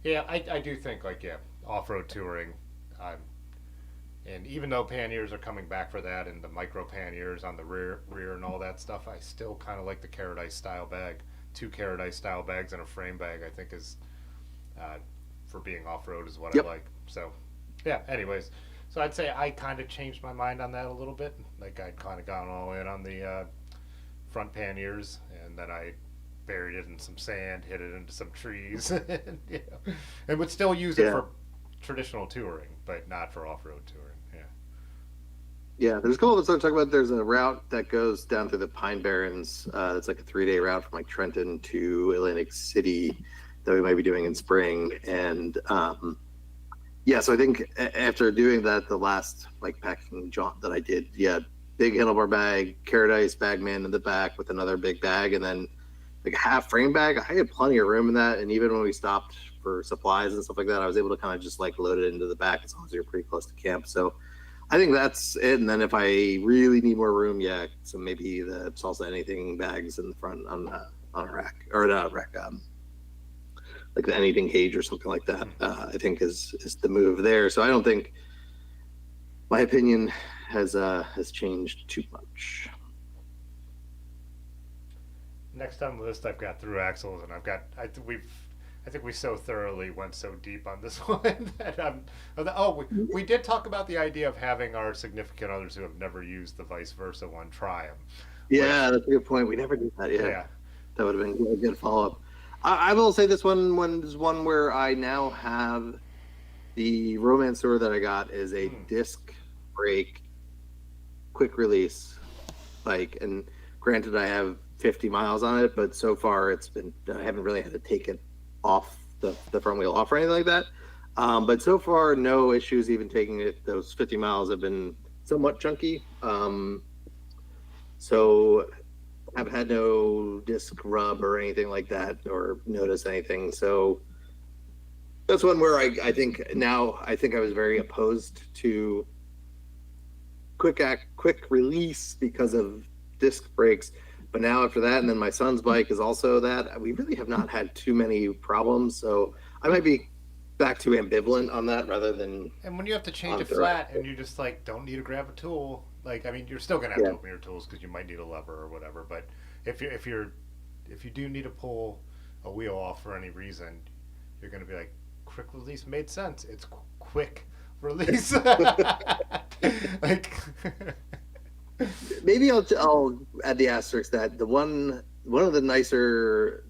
yeah, I do think like off-road touring, and even though panniers are coming back for that, and the micro panniers on the rear and all that stuff, I still kind of like the Carrot Ice style bag. 2 Carrot Ice style bags and a frame bag, I think is for being off-road is what I like. So yeah, anyways, so I'd say I kind of changed my mind on that a little bit. Like I'd kind of gone all in on the front panniers, and then I buried it in some sand, hit it into some trees, and would still use it for traditional touring, but not for off-road touring. Yeah, there's a couple of us talk about. There's a route that goes down through the Pine Barrens. It's like a 3-day route from like Trenton to Atlantic City that we might be doing in spring. And so I think after doing that, the last like packing jaunt that I did, big handlebar bag, Carrot Ice bagman in the back with another big bag, and then like a half frame bag. I had plenty of room in that, and even when we stopped for supplies and stuff like that, I was able to kind of just like load it into the back as long as you're pretty close to camp. So I think that's it. And then if I really need more room, yeah, so maybe the salsa anything bags in the front on a rack, or not a rack, like the anything cage or something like that. I think is the move there. So I don't think my opinion has changed too much. Next on the list, I've got through axles, and I think we so thoroughly went so deep on this one that we did talk about the idea of having our significant others who have never used the vice versa one try them. Yeah, that's a good point. We never did that. Yeah. That would have been a good follow up. I will say this one is one where I now have the Romancer that I got is a disc brake quick release bike, and granted I have 50 miles on it, but so far I haven't really had to take it off the front wheel off or anything like that. But so far, no issues even taking it. Those 50 miles have been somewhat chunky. So I've had no disc rub or anything like that or notice anything. So that's one where I think I was very opposed to quick release because of disc brakes. But now after that, and then my son's bike is also that, we really have not had too many problems. So I might be back to ambivalent on that rather than. And when you have to change a flat and you just like don't need to grab a tool, like I mean, you're still gonna have to open your tools because you might need a lever or whatever. But if you do need to pull a wheel off for any reason, you're gonna be like, quick release made sense. It's quick release. Like. Maybe I'll add the asterisk that one of the nicer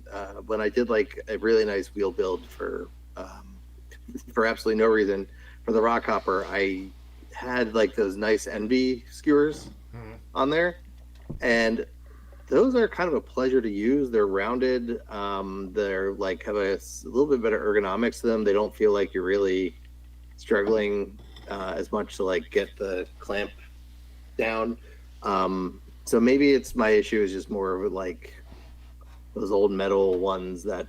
when I did like a really nice wheel build for absolutely no reason for the rock hopper, I had like those nice Envy skewers on there, and those are kind of a pleasure to use. They're rounded. They're like have a little bit better ergonomics to them. They don't feel like you're really struggling as much to like get the clamp down. So maybe it's my issue is just more of like those old metal ones that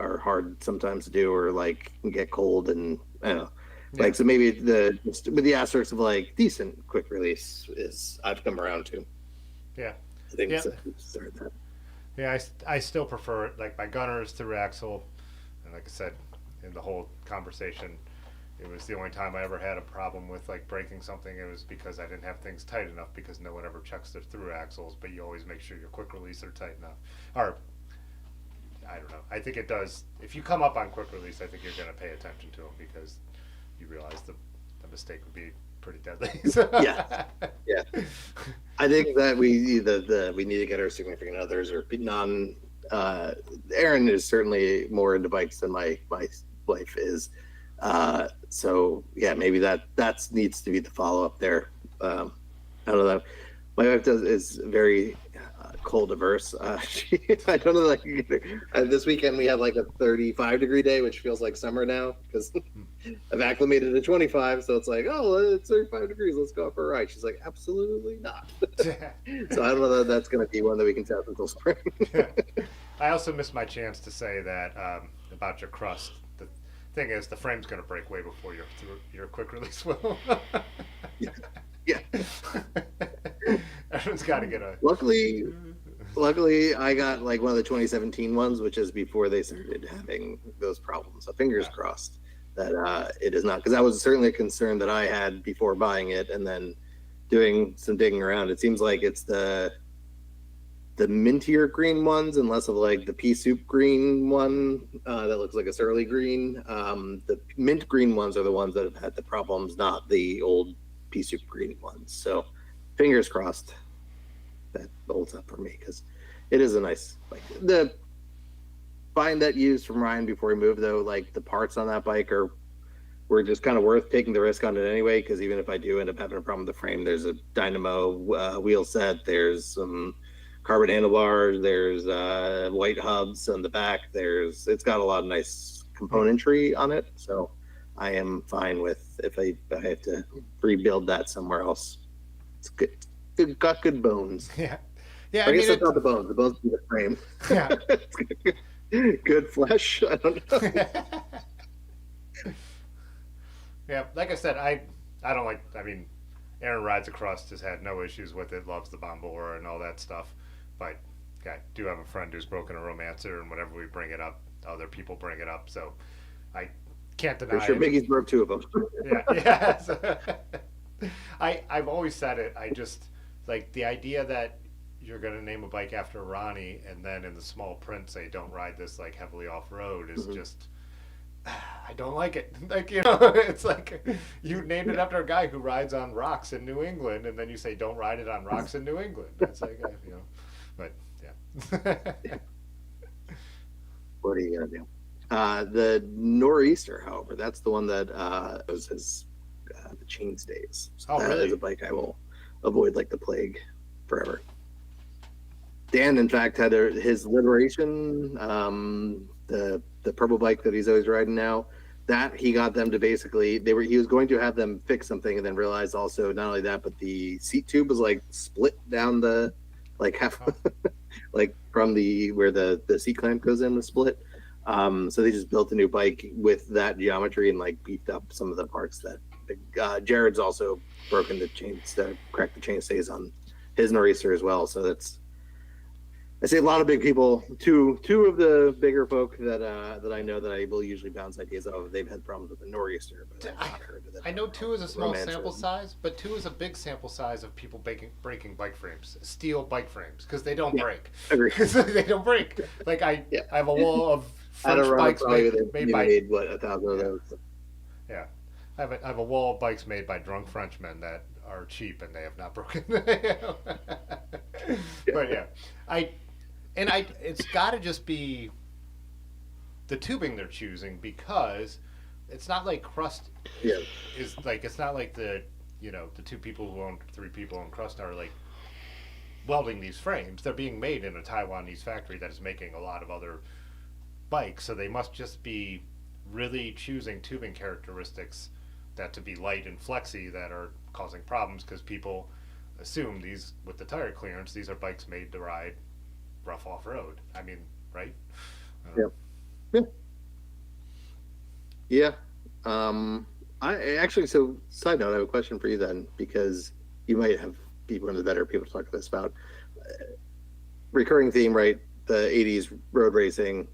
are hard sometimes to do or like can get cold and I don't know. Like so maybe with the asterisks of like decent quick release is I've come around to. Yeah. I think that. Yeah, I still prefer it. Like my gunner is through axle, and like I said in the whole conversation, it was the only time I ever had a problem with like breaking something. It was because I didn't have things tight enough because no one ever checks their through axles, but you always make sure your quick release are tight enough. Or, I don't know. I think it does. If you come up on quick release, I think you're going to pay attention to them because you realize the mistake would be pretty deadly. Yeah. I think that we need to get our significant others or non. Aaron is certainly more into bikes than my wife is. So yeah, maybe that needs to be the follow up there. I don't know. My wife is very cold averse. I don't know. Like this weekend we had like a 35-degree day, which feels like summer now because I've acclimated to 25. So it's like, oh, it's 35 degrees. Let's go for a ride. She's like, absolutely not. So I don't know that that's going to be one that we can test until spring. I also missed my chance to say that about your crust. Thing is, the frame's going to break way before your quick release will. Yeah. Everyone's got to get a. Luckily, I got like one of the 2017 ones, which is before they started having those problems. So fingers crossed that it is not, because that was certainly a concern that I had before buying it, and then doing some digging around. It seems like it's the mintier green ones and less of like the pea soup green one that looks like a surly green. The mint green ones are the ones that have had the problems, not the old pea soup green ones. So fingers crossed that holds up for me because it is a nice bike. The buying that used from Ryan before he moved though, like the parts on that bike were just kind of worth taking the risk on it anyway, because even if I do end up having a problem with the frame, there's a dynamo wheel set, there's some carbon handlebars, there's white hubs on the back, it's got a lot of nice componentry on it, so I am fine with if I have to rebuild that somewhere else. It's good, got good bones. Yeah, I guess that's not the bones be the frame. Yeah. Good flesh, I don't know. Yeah, like I said, I I don't like. I mean, Aaron rides across, has had no issues with it, loves the Bombora and all that stuff. But I do have a friend who's broken a romancer, and whenever we bring it up, other people bring it up. So I can't For deny sure, it. Biggie's broke two of them. Yeah, yeah. I've always said it. I just like the idea that you're gonna name a bike after Ronnie, and then in the small print say don't ride this like heavily off road is Mhm. just. I don't like it. Like it's like you named it after a guy who rides on rocks in New England, and then you say don't ride it on rocks in New England. It's like but yeah. What are you gonna do? The Nor'easter, however, that's the one that was his the chain stays. So Oh, that really? is a bike I will avoid like the plague forever. Dan, in fact, had his Liberation, the purple bike that he's always riding now. That he got them to basically he was going to have them fix something and then realized also not only that but the seat tube was like split down the like half like from the where the seat clamp goes in the split. So they just built a new bike with that geometry and like beefed up some of the parts that Jared's also broken the chains, cracked the chain stays on his Nor'easter as well. So that's I say a lot of big people. Two of the bigger folk that I know that I will usually bounce ideas off. They've had problems with the Nor'easter, but I've not heard of that. I know two is a small Romance sample or- size, but two is a big sample size of people breaking bike frames, steel bike frames, because they don't Yeah. break. Agree. They don't break. Like Yeah. I have a wall of At French around bikes probably made they by made what 1,000 of Yeah. those. yeah. I have a wall of bikes made by drunk Frenchmen that are cheap and they have not broken. But yeah, it's got to just be the tubing they're choosing because it's not like Crust Yeah. is like it's not like the the two people who own three people own Crust are like welding these frames. They're being made in a Taiwanese factory that is making a lot of other bikes, so they must just be really choosing tubing characteristics that to be light and flexy that are causing problems because people assume these with the tire clearance these are bikes made to ride rough off road. I mean, right? Yeah. Yeah. Yeah. I actually, so side note, I have a question for you then, because you might have people in the better people to talk to this about. Recurring theme, right? The 80s road racing.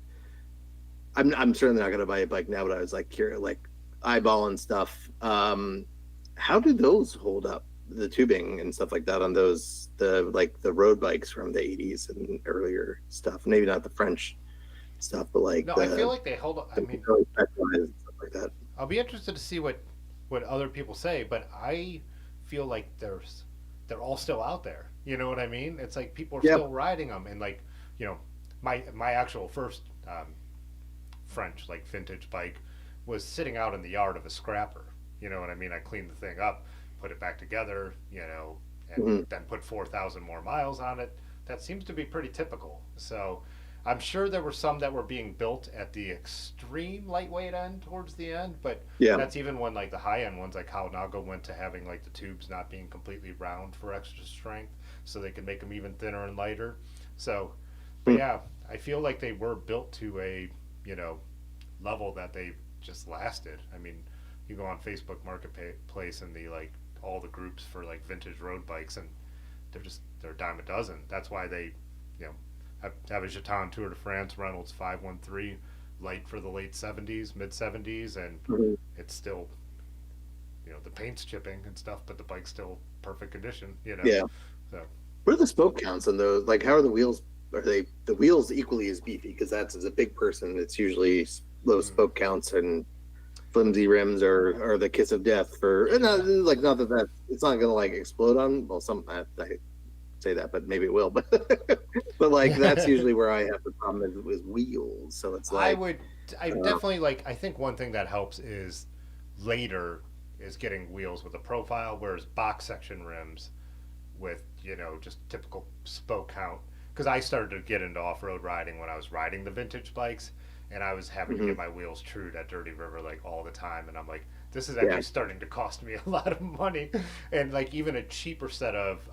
I'm certainly not going to buy a bike now, but I was like curious, like eyeballing stuff. How do those hold up? The tubing and stuff like that on those, the road bikes from the 80s and earlier stuff. Maybe not the French stuff, but like No, I feel like they hold up. I mean, really specialized and stuff like that. I'll be interested to see what other people say, but I feel like they're all still out there. You know what I mean? It's like people are Yeah. still riding them, and like my actual first French like vintage bike was sitting out in the yard of a scrapper. You know what I mean? I cleaned the thing up, put it back together, and Mhm. then put 4,000 more miles on it. That seems to be pretty typical. So I'm sure there were some that were being built at the extreme lightweight end towards the end, but Yeah. that's even when like the high end ones like Kawanaga went to having like the tubes not being completely round for extra strength, so they could make them even thinner and lighter. So, but Hmm. yeah, I feel like they were built to a level that they just lasted. I mean, you go on Facebook Marketplace and the like all the groups for like vintage road bikes, and they're a dime a dozen. That's why they, have a Jeton Tour de France Reynolds 513 light for the late 70s, mid 70s, and Mhm. it's still, the paint's chipping and stuff, but the bike's still perfect condition. Yeah. So What are the spoke counts on those? Like, how are the wheels? Are they the wheels equally as beefy? Because that's as a big person, it's usually low spoke counts and flimsy rims are the kiss of death for. And not, like, not that it's not gonna like explode on. Well, some I say that, but maybe it will. But but like that's usually where I have the problem is wheels. So it's I like would, I definitely like. I think one thing that helps is later is getting wheels with a profile, whereas box section rims with just typical spoke count. Because I started to get into off road riding when I was riding the vintage bikes, and I was having to Mhm. get my wheels trued at Dirty River like all the time, and I'm like, this is actually starting to cost me a lot of money, and like even a cheaper set of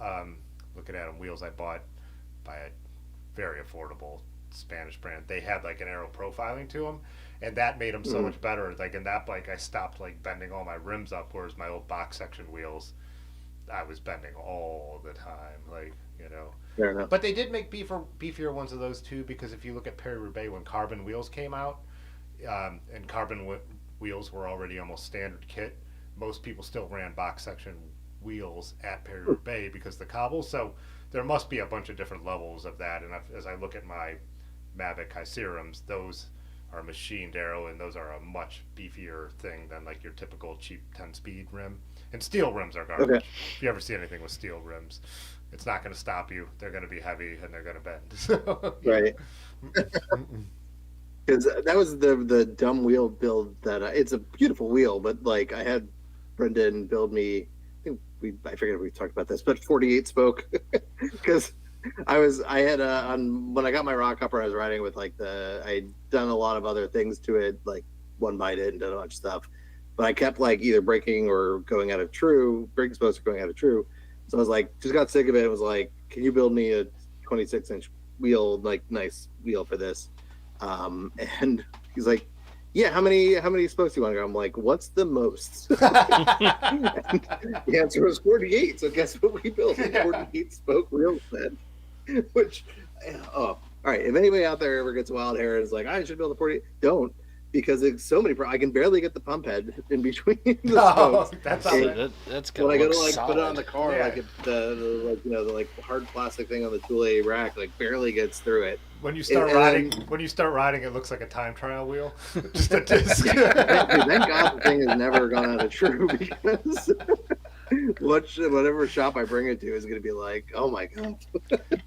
looking at them wheels I bought by a very affordable Spanish brand. They had like an aero profiling to them, and that made them so much better. Like in that bike, I stopped like bending all my rims up, whereas my old box section wheels, I was bending all the time. Like Fair enough. But they did make beefier ones of those too, because if you look at Paris-Roubaix when carbon wheels came out, and wheels were already almost standard kit, most people still ran box section wheels at Paris-Roubaix because the cobble. So there must be a bunch of different levels of that. And as I look at my Mavic High Serums, those are machined aero, and those are a much beefier thing than like your typical cheap 10-speed rim. And steel rims are garbage. Okay. If you ever see anything with steel rims, it's not going to stop you. They're going to be heavy and they're going to bend. So, Right. Because that was the dumb wheel build that it's a beautiful wheel, but like I had Brendan build me. I forget if we talked about this, but 48 spoke because I had on when I got my rock upper, I was riding with like I'd done a lot of other things to it, like one bite it and done a bunch of stuff, but I kept like either breaking or going out of true, breaking spokes or going out of true. So I was like, just got sick of it. It was like, can you build me a 26-inch wheel, like nice wheel for this? And he's like, yeah, how many spokes do you want to go? I'm like, what's the most? The answer was 48. So guess what we built? A 48 spoke wheel set. Which, all right. If anybody out there ever gets wild hair and is like, I should build a 48, don't, because it's so many. I can barely get the pump head in between the spokes. That's That's When I gonna go look to like solid. put it on the car, Yeah. like the like hard plastic thing on the Thule rack, like barely gets through it. when you start riding, it looks like a time trial wheel, just a disc. Thank God the thing has never gone out of true, because whatever shop I bring it to is going to be like, oh my God.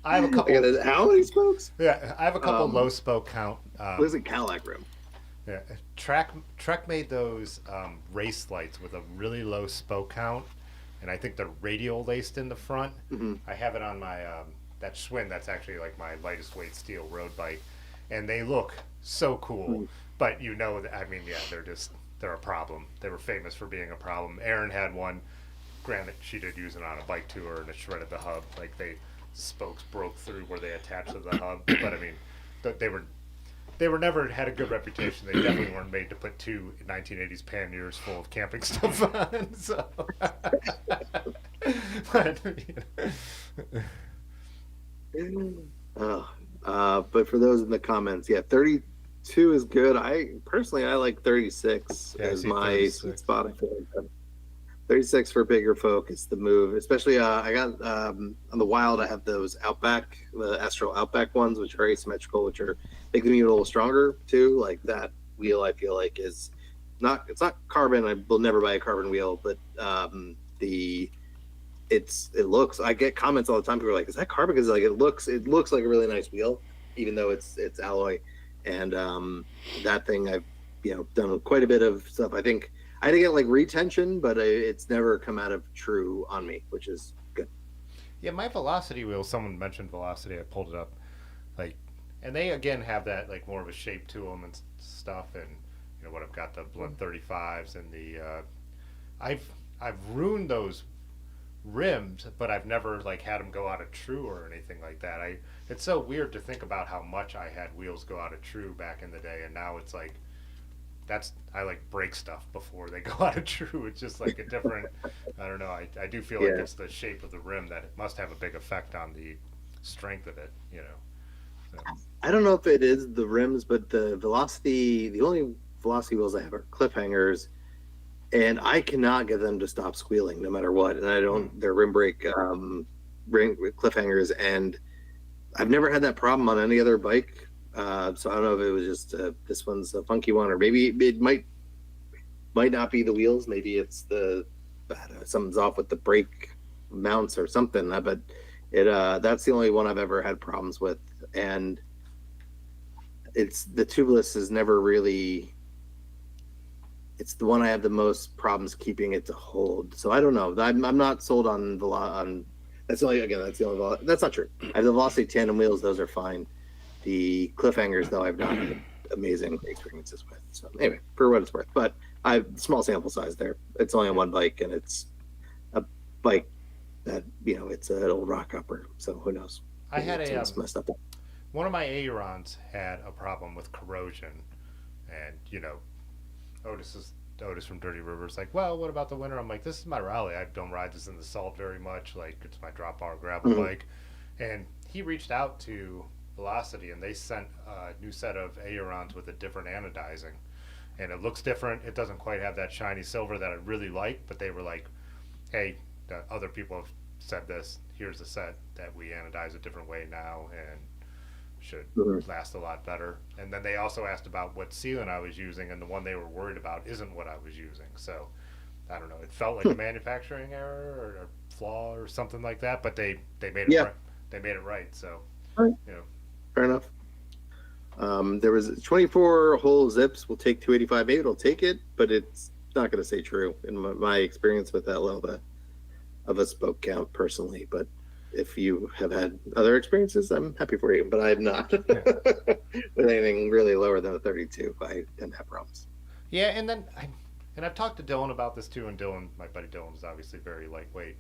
I have a couple. How many spokes? Yeah, I have a couple low spoke count. Looks like Cadillac rim. Yeah, Trek made those race lights with a really low spoke count, and I think they're radial laced in the front. Mm-hmm. I have it on my that Schwinn. That's actually like my lightest weight steel road bike, and they look so cool. Mm. But they're a problem. They were famous for being a problem. Erin had one. Granted, she did use it on a bike tour, and it shredded the hub. Like spokes broke through where they attached to the hub. But I mean, they were never had a good reputation. They definitely weren't made to put two 1980s Panniers full of camping stuff on. So, But for those in the comments, yeah, 32 is good. I like 36 Yeah, I as see my 36. sweet spot. I feel like 36 for bigger folk is the move. Especially, I got on the Wild. I have those Outback, the Astral Outback ones, which are asymmetrical, which are make them even a little stronger too. Like that wheel, I feel like it's not carbon. I will never buy a carbon wheel, but it looks. I get comments all the time. People are like, "Is that carbon?" Because like it looks like a really nice wheel, even though it's alloy. And that thing, I've done quite a bit of stuff. I think I didn't get like retention, but it's never come out of true on me, which is good. yeah, my Velocity wheel. Someone mentioned Velocity. I pulled it up, and they again have that like more of a shape to them and stuff. And what I've got the Blunt 35s and the I've ruined those rims, but I've never like had them go out of true or anything like that. It's so weird to think about how much I had wheels go out of true back in the day, and now it's like I like break stuff before they go out of true. It's just like a different. I don't know. I do feel like it's the shape of the rim that it must have a big effect on the strength of it. So. I don't know if it is the rims, but the only Velocity wheels I have are cliffhangers, and I cannot get them to stop squealing no matter what. And I don't. They're rim brake ring cliffhangers, and I've never had that problem on any other bike. So I don't know if it was just this one's a funky one, or maybe it might not be the wheels. Maybe it's something's off with the brake mounts or something. But that's the only one I've ever had problems with, and it's the tubeless is never really. It's the one I have the most problems keeping it to hold. So I don't know. I'm not sold on that's the only. That's not true. I have the Velocity tandem wheels; those are fine. The cliffhangers, though, I've not had amazing experiences with. So anyway, for what it's worth, but I have small sample size there. It's only on one bike, and it's a bike that it's an old rock upper. So who knows? I had it's messed up. one of my ailerons had a problem with corrosion, and Otis is Otis from Dirty River is like, well, what about the winter? I'm like, this is my rally. I don't ride this in the salt very much. Like, it's my drop bar gravel Mhm. bike. And he reached out to Velocity, and they sent a new set of ailerons with a different anodizing. And it looks different. It doesn't quite have that shiny silver that I really like, but they were like, hey, other people have said this. Here's a set that we anodize a different way now, and should Mhm. last a lot better. And then they also asked about what sealant I was using, and the one they were worried about isn't what I was using. So I don't know. It felt like a manufacturing error or a flaw or something like that, but they made it Yeah, right. They made it right. So all right, you know, fair enough. There was 24 hole zips. Will take 285. Maybe it'll take it, but it's not going to stay true in my experience with that low of a spoke count personally. But if you have had other experiences, I'm happy for you. But I have not yeah, with anything really lower than a 32. I didn't have problems. yeah. And I've talked to Dylan about this too. And Dylan, my buddy Dylan, is obviously very lightweight,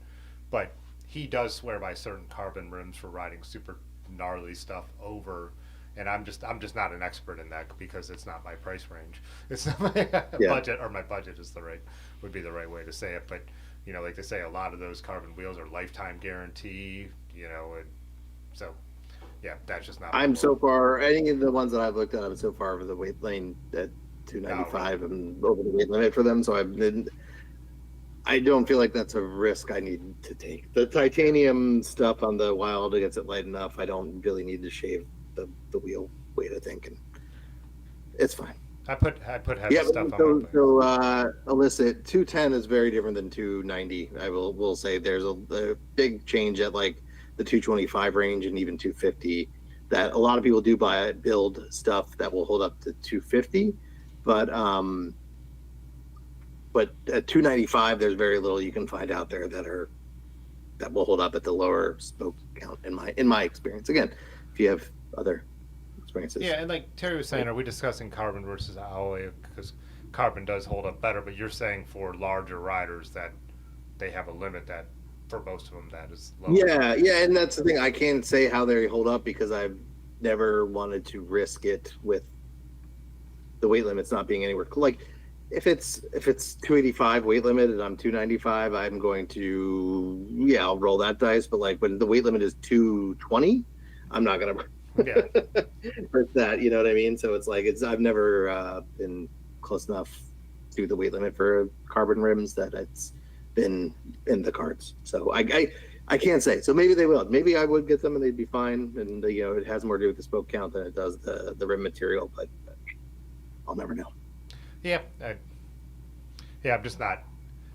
but he does swear by certain carbon rims for riding super gnarly stuff over. And I'm just not an expert in that because it's not my price range. It's not my Yeah. budget, or my budget is the right would be the right way to say it. But like they say, a lot of those carbon wheels are lifetime guarantee. And so yeah, that's just not my I'm world. so far, any of the ones that I've looked at, I'm so far over the weight lane at Oh, really? 295 and over the weight limit for them. So I don't feel like that's a risk I need to take. The Yeah, titanium stuff on the wild gets it light enough. I don't really need to shave the wheel weight, I think, and it's fine. I put heavy Yeah, stuff on my so bike. so Alyssa, 210 is very different than 290. I will say there's a big change at like the 225 range and even 250 that a lot of people do build stuff that will hold up to 250, but at 295 there's very little you can find out there that will hold up at the lower spoke count in my experience. Again, if you have other experiences, Yeah, and like Terry was saying, right? are we discussing carbon versus alloy? Because carbon does hold up better, but you're saying for larger riders that they have a limit that for most of them that is lower than. Yeah, and that's the thing. I can't say how they hold up because I've never wanted to risk it with the weight limits not being anywhere like if it's 285 weight limit and I'm 295, I'm going to I'll roll that dice. But like when the weight limit is 220, I'm not gonna Yeah, risk that. You know what I mean? So it's like I've never been close enough to the weight limit for carbon rims that it's been in the cards. So I can't say. So maybe they will. Maybe I would get them and they'd be fine. And it has more to do with the spoke count than it does the rim material. But I'll never know. yeah, yeah. I'm just not.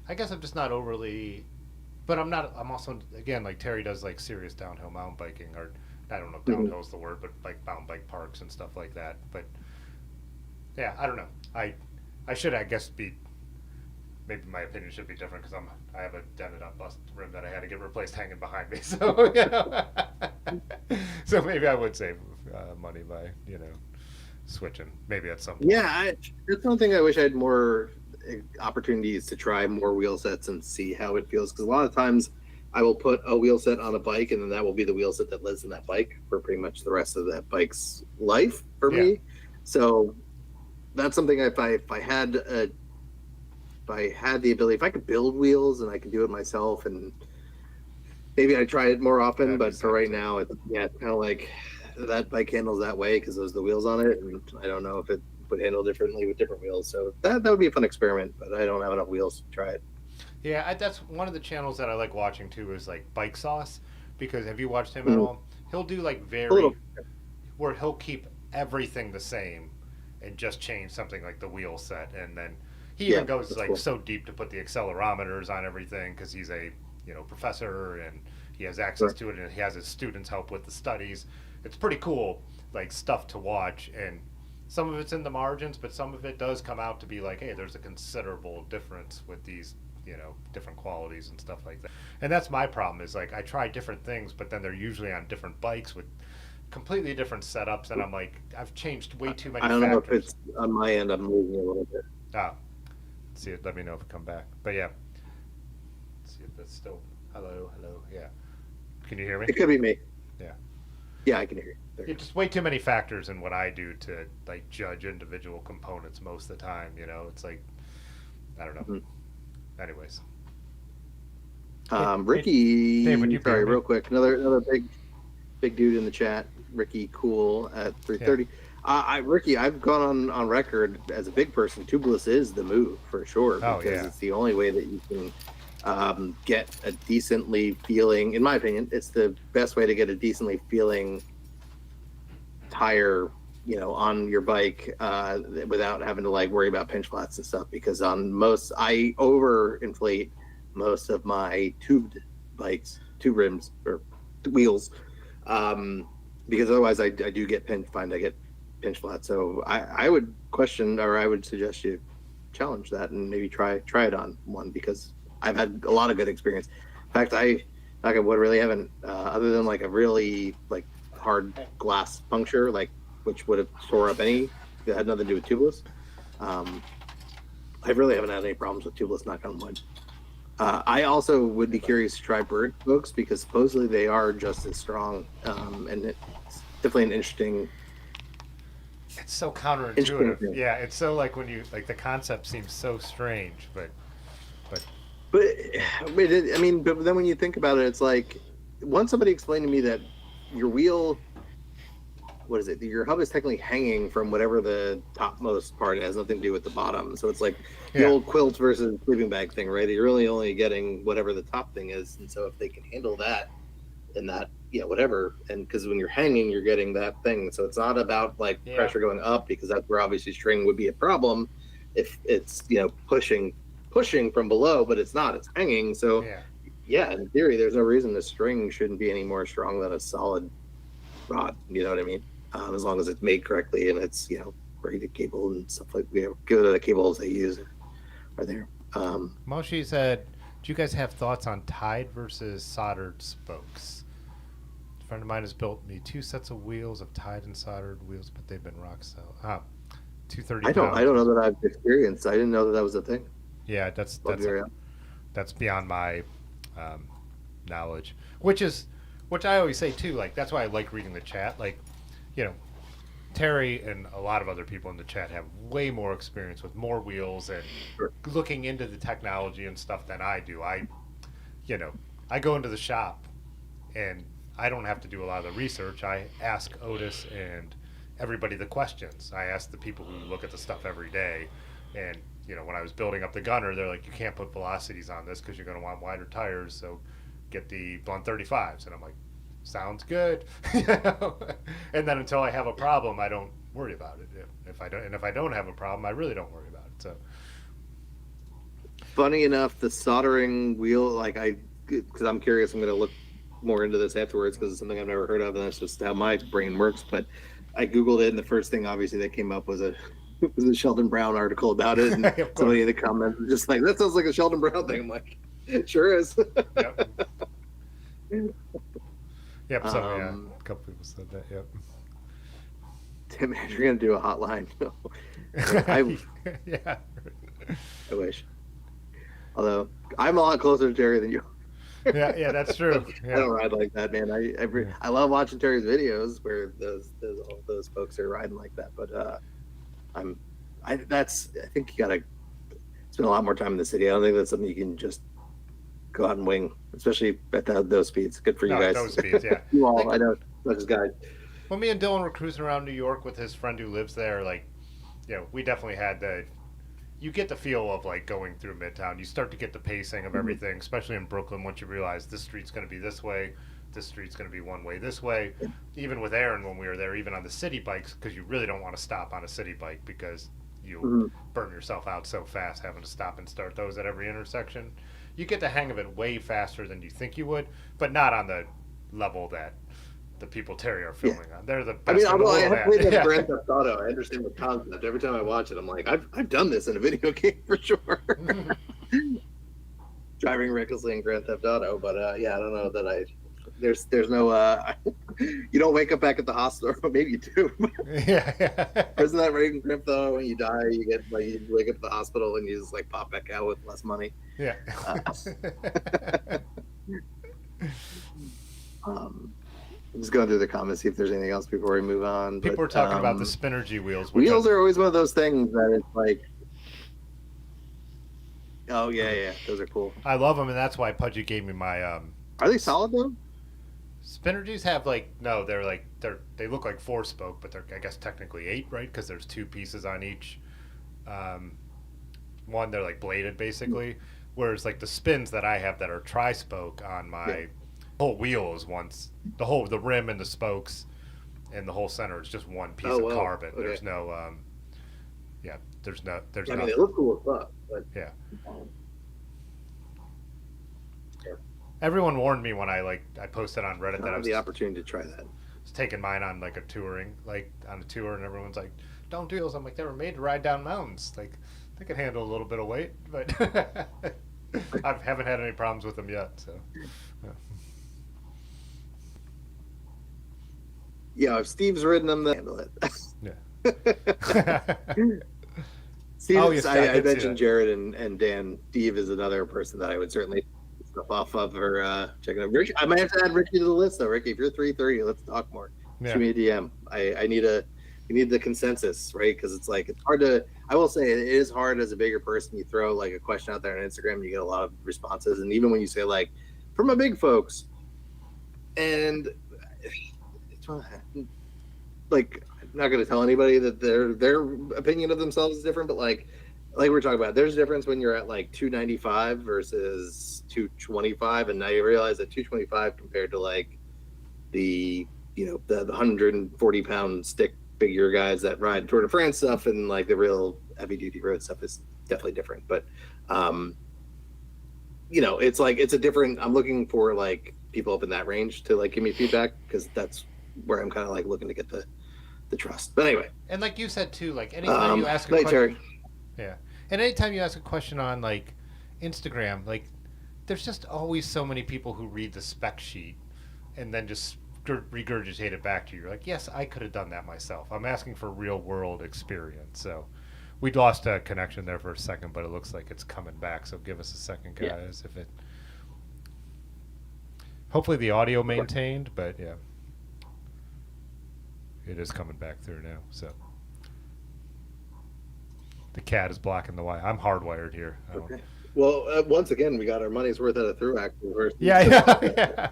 I guess I'm just not overly. But I'm not. I'm also again like Terry does like serious downhill mountain biking, or I don't know if Mhm. downhill is the word, but like mountain bike parks and stuff like that. But yeah, I don't know. I should I guess be maybe my opinion should be different because I have a dented up bust rim that I had to get replaced hanging behind me. So so maybe I would save money by switching maybe at some Yeah, point. that's one thing I wish I had more opportunities to try more wheel sets and see how it feels. Because a lot of times I will put a wheel set on a bike, and then that will be the wheel set that lives in that bike for pretty much the rest of that bike's life for Yeah, me. So that's something if I had the ability, if I could build wheels and I could do it myself, and maybe I try it more often. that'd be But for something right too. now, it's kind of like that bike handles that way because there's the wheels on it, and I don't know if it would handle differently with different wheels. So that would be a fun experiment, but I don't have enough wheels to try it. Yeah, that's one of the channels that I like watching too is like Bike Sauce because have you watched him at Mm, all? He'll do like a little, very where he'll keep everything the same and just change something like the wheel set and then he yeah, even goes that's like cool. so deep to put the accelerometers on everything because he's a professor and he has access Sure. to it and he has his students help with the studies. It's pretty cool like stuff to watch and some of it's in the margins but some of it does come out to be like hey there's a considerable difference with these different qualities and stuff like that. And that's my problem is like I try different things but then they're usually on different bikes with completely different setups, and I'm like, I've changed way too I many don't know if factors. it's on my end. I'm losing a little bit. Ah, see it. Let me know if it come back. But yeah, let's see if that's still. Hello, hello. Yeah, can you hear me? It could be me. Yeah. Yeah, I can hear you. There you It's just way too many factors in what I do to like judge individual components most of the time. It's like I don't know. go. Anyways, hey, Dave, would Ricky, you be sorry, me? real quick. Another big dude in the chat. Ricky Cool at Yeah. 3:30. Ricky, I've gone on record as a big person. Tubeless is the move for sure Oh because yeah. it's the only way that you can get a decently feeling. In my opinion, it's the best way to get a decently feeling tire, on your bike without having to like worry about pinch flats and stuff. Because on most, I overinflate most of my tubed bikes, tube rims or wheels, because otherwise I do get I get pinch flat. So I would question, or I would suggest you challenge that and maybe try it on one, because I've had a lot of good experience. In fact, I like I would really haven't other than like a really like hard glass puncture, like which would have tore up any that had nothing to do with tubeless. Um, I really haven't had any problems with tubeless, knock on wood. I also would be curious to try bird spokes because supposedly they are just as strong, and it's definitely an interesting It's so counterintuitive. thing. Yeah, it's so like when you like the concept seems so strange, but But but then when you think about it, it's like once somebody explained to me that your wheel, what is it? Your hub is technically hanging from whatever the topmost part. It has nothing to do with the bottom. So it's like the yeah, old quilt versus sleeping bag thing, right? You're really only getting whatever the top thing is, and so if they can handle that and that, whatever, and because when you're hanging, you're getting that thing. So it's not about like yeah, pressure going up, because that's where obviously string would be a problem if it's pushing from below, but it's not. It's hanging. So yeah. yeah, in theory, there's no reason the string shouldn't be any more strong than a solid rod. You know what I mean? As long as it's made correctly and it's braided cable and stuff like good the cables they use are there. Moshi said, "Do you guys have thoughts on tied versus soldered spokes?" A friend of mine has built me 2 sets of wheels of tied and soldered wheels, but they've been rock solid. 230 I pound. don't know that I've experienced. I didn't know that was a thing. Yeah, that's Love to that's hear it. that's beyond my um, knowledge. Which I always say too. Like that's why I like reading the chat. Like, you know, Terry and a lot of other people in the chat have way more experience with more wheels and Sure. looking into the technology and stuff than I do. You know, I go into the shop and I don't have to do a lot of the research. I ask Otis and everybody the questions. I ask the people who look at the stuff every day. And, when I was building up the gunner, they're like, you can't put velocities on this because you're going to want wider tires. So get the blunt 35s. And I'm like, sounds good. And then until I have a problem, I don't worry about it. If I don't have a problem, I really don't worry about it. So Funny enough, the soldering wheel, because I'm curious, I'm going to look more into this afterwards because it's something I've never heard of, and that's just how my brain works. But I googled it, and the first thing obviously that came up was a Sheldon Brown article about it, and somebody in the comments was just like, "That sounds like a Sheldon Brown thing." I'm like, "It sure is." Yep. Yep. So yeah, a couple people said that. Yep. Tim, you're going to do a hotline. Yeah. I wish. Although I'm a lot closer to Terry than you. Yeah, that's true. I Yeah. don't ride like that, man. I love watching Terry's videos where all those folks are riding like that. But I think you gotta spend a lot more time in the city. I don't think that's something you can just go out and wing, especially at those speeds. Good for you No, guys. those speeds, yeah. You all, I know, not just guys. When me and Dylan were cruising around New York with his friend who lives there, we definitely had you get the feel of like going through Midtown. You start to get the pacing of everything, especially in Brooklyn. Once you realize this street's going to be this way, this street's going to be one way this way. Even with Aaron when we were there, even on the city bikes, because you really don't want to stop on a city bike because you burn yourself out so fast having to stop and start those at every intersection. You get the hang of it way faster than you think you would, but not on the level that the people Terry are filming on. They're the best. I mean, in the world I have at. played that Yeah. Grand Theft Auto. I understand the concept. Every time I watch it, I'm like, I've done this in a video game for sure. Driving recklessly in Grand Theft Auto, but yeah, I don't know that there's no you don't wake up back at the hospital, or maybe you do. Yeah. Isn't that right in Grand Theft Auto? When you die, you get you wake up at the hospital and you just like pop back out with less money. Yeah. just going through the comments, see if there's anything else before we move on. People were talking about the Spinergy wheels. Wheels are always one of those things that it's like, oh yeah, those are cool. I love them, and that's why Pudgy gave me my. Are they solid though? Spinergies have they look like 4-spoke, but they're I guess technically 8, right? Because there's 2 pieces on each. One they're like bladed basically, whereas like the spins that I have that are tri-spoke on my whole wheel is the rim and the spokes, and the whole center is just one piece of carbon. Okay. There's no there's I mean, they look cool as fuck, but yeah. Everyone warned me when I posted on Reddit that I had the opportunity to try that. I was taking mine on like a tour, and everyone's like, "Don't do those." I'm like, "They were made to ride down mountains. Like, they can handle a little bit of weight." But I haven't had any problems with them yet. So, yeah, if Steve's ridden them, then handle it. Yeah. Steve, I mentioned Jared and Dan. Steve is another person that I would certainly stuff off of or checking out. I might have to add Ricky to the list though. Ricky, if you're 330, let's talk more. Yeah. Shoot me a DM. We need the consensus, right? Because it's like it's hard to. I will say it is hard as a bigger person. You throw like a question out there on Instagram, you get a lot of responses, and even when you say like from my big folks, and it's like I'm not going to tell anybody that their opinion of themselves is different, but like we're talking about, there's a difference when you're at like 295 versus 225, and now you realize that 225 compared to like the 140-pound stick figure guys that ride Tour de France stuff and like the real heavy duty road stuff is definitely different. But it's like it's a different. I'm looking for like people up in that range to like give me feedback because that's where I'm kind of like looking to get the trust. But anyway, and like you said too, like anytime you ask a question, Terry. Yeah, and anytime you ask a question on like Instagram, like there's just always so many people who read the spec sheet and then just regurgitate it back to you. You're like, yes, I could have done that myself. I'm asking for real world experience. So we lost a connection there for a second, but it looks like it's coming back. So give us a second, guys. Yeah. Hopefully the audio maintained, but yeah, it is coming back through now. So the cat is blocking the wire. I'm hardwired here. Okay. Well, once again, we got our money's worth out of thru axles. Yeah.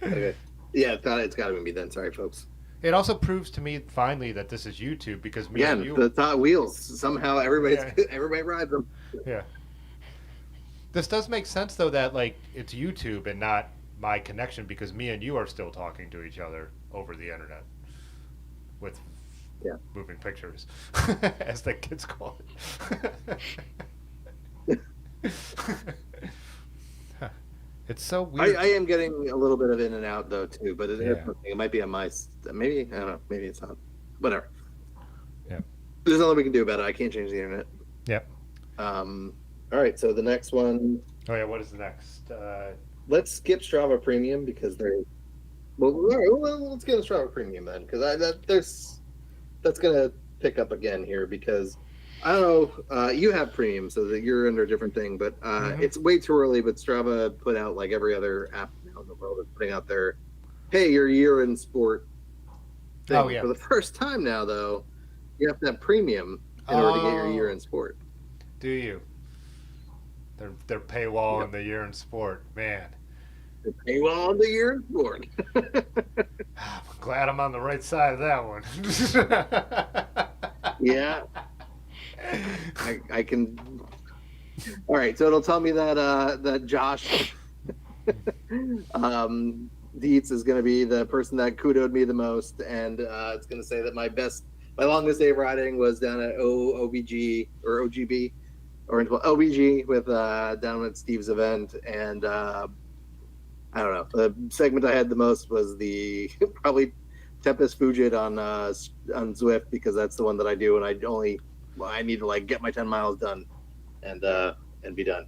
Okay. Yeah, it's got to be then. Sorry, folks. It also proves to me finally that this is YouTube because and you. The top wheels somehow everybody rides them. Yeah. This does make sense though that like it's YouTube and not my connection because me and you are still talking to each other over the internet with moving pictures, as the kids call it. It's so weird. I am getting a little bit of in and out though too, but it might be on my. Maybe I don't know. Maybe it's not. Whatever. Yeah. There's nothing we can do about it. I can't change the internet. Yep. All right. So the next one. Oh yeah. What is the next? Let's skip Strava Premium because they're. Well, let's get a Strava Premium then because that's gonna pick up again here because. I don't know. You have premium, so that you're under a different thing, but it's way too early. But Strava put out like every other app now in the world is putting out their, hey, your year in sport thing. Oh yeah. For the first time now, though, you have to have premium in order to get your year in sport. Do you? They're paywall in the year in sport, man. They're paywall in the year in sport. I'm glad I'm on the right side of that one. Yeah. I can. All right, so it'll tell me that Josh Dietz is going to be the person that kudoed me the most, and it's going to say that my longest day of riding was down at OBG or OGB or OBG with down at Steve's event, and I don't know. The segment I had the most was the probably Tempest Fugit on Zwift because that's the one that I do, and I need to like get my 10 miles done and be done.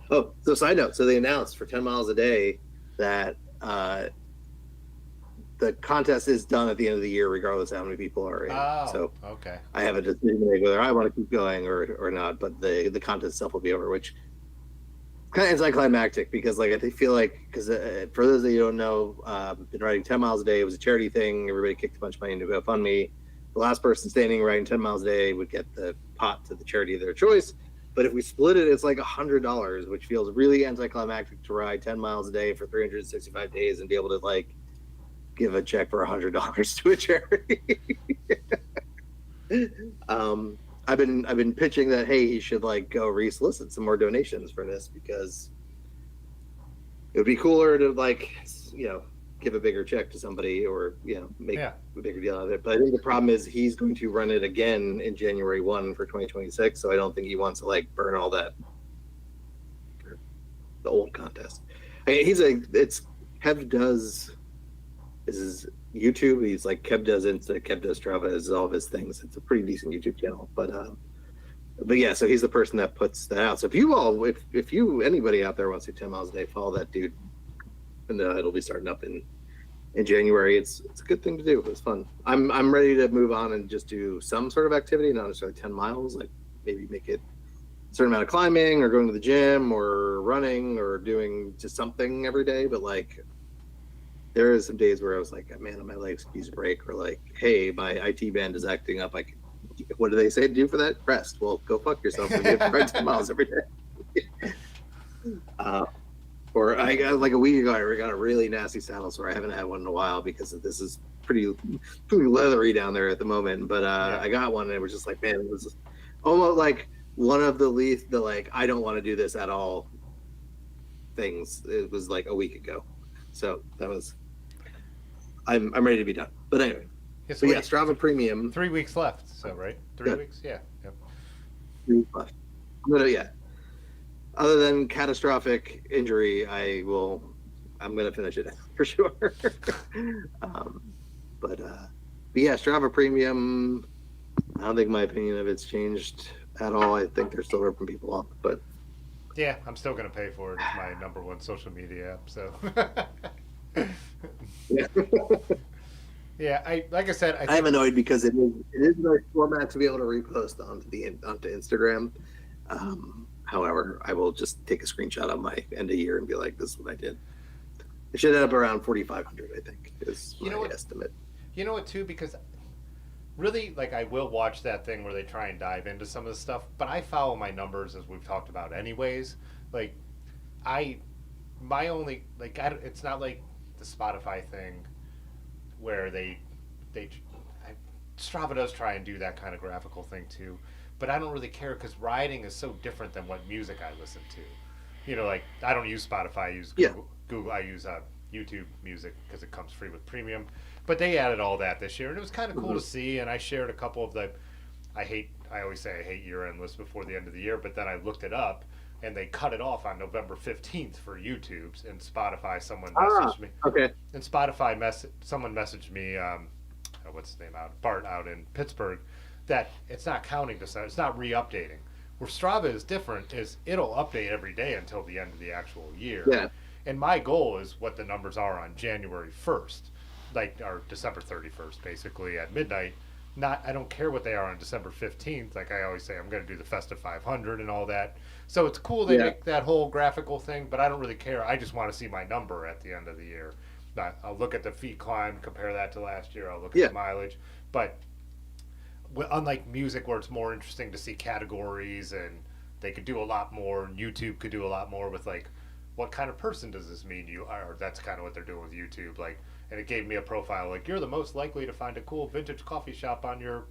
Oh, so side note. So they announced for 10 miles a day that the contest is done at the end of the year, regardless of how many people are in. Oh, so okay. I have a decision to make whether I want to keep going or not, but the contest itself will be over, which kind of anticlimactic because like I feel like because for those that you don't know, been riding 10 miles a day. It was a charity thing. Everybody kicked a bunch of money into GoFundMe. The last person standing riding 10 miles a day would get the pot to the charity of their choice. But if we split it, it's like $100, which feels really anticlimactic to ride 10 miles a day for 365 days and be able to like give a check for $100 to a charity. I've been pitching that, hey, he should like go re-solicit some more donations for this because it would be cooler to like, give a bigger check to somebody or, make a bigger deal out of it. But I think the problem is he's going to run it again in January 1 for 2026. So I don't think he wants to like burn all that, the old contest. I mean, Kev does, this is YouTube. He's like Kev does Insta, Kev does Strava, is all of his things. It's a pretty decent YouTube channel, but yeah. So he's the person that puts that out. So if anybody out there wants to do 10 miles a day, follow that dude, and it'll be starting up in January. It's a good thing to do. It's fun. I'm ready to move on and just do some sort of activity, not necessarily 10 miles. Like maybe make it a certain amount of climbing or going to the gym or running or doing just something every day, but like. There are some days where I was like, man, my legs could use a break, or like, hey, my IT band is acting up. Like, what do they say to do for that? Rest. Well, go fuck yourself. You have to ride 10 miles every day. Or I got like a week ago, I got a really nasty saddle sore. I haven't had one in a while because this is pretty leathery down there at the moment. But I got one and it was just like, man, it was almost like one of the least, like, I don't want to do this at all things. It was like a week ago. So that was, I'm ready to be done. But anyway, so yeah, Strava Premium. 3 weeks left. So right, 3 weeks. Yeah. Yep. 3 weeks left. Other than catastrophic injury, I'm gonna finish it for sure. But yeah, Strava Premium. I don't think my opinion of it's changed at all. I think they're still ripping people off, but. Yeah, I'm still going to pay for it. It's my number one social media app. So, yeah, like I said, I'm annoyed because it is a nice format to be able to repost onto Instagram. However, I will just take a screenshot on my end of year and be like, "This is what I did." It should end up around 4,500. I think is my estimate. You know what, too, because. Really, like, I will watch that thing where they try and dive into some of the stuff, but I follow my numbers as we've talked about anyways. Like, it's not like the Spotify thing where Strava does try and do that kind of graphical thing too, but I don't really care because riding is so different than what music I listen to. Like, I don't use Spotify, I use Google, I use YouTube Music because it comes free with premium. But they added all that this year, and it was kind of cool to see. And I shared a couple of I always say I hate year-end lists before the end of the year, but then I looked it up, and they cut it off on November 15th for YouTube's. And Spotify, someone messaged me. Okay. And Spotify, someone messaged me, what's his name Bart out in Pittsburgh, that it's not counting this out. It's not re-updating. Where Strava is different is it'll update every day until the end of the actual year. Yeah. And my goal is what the numbers are on January 1st. Like, or December 31st, basically, at midnight. I don't care what they are on December 15th. Like I always say, I'm going to do the Festive 500 and all that. So it's cool they make that whole graphical thing, but I don't really care. I just want to see my number at the end of the year. I'll look at the feet climbed, compare that to last year. I'll look at the mileage. But unlike music, where it's more interesting to see categories and they could do a lot more, and YouTube could do a lot more with, like, what kind of person does this mean you are? That's kind of what they're doing with YouTube. Like, and it gave me a profile like, you're the most likely to find a cool vintage coffee shop on your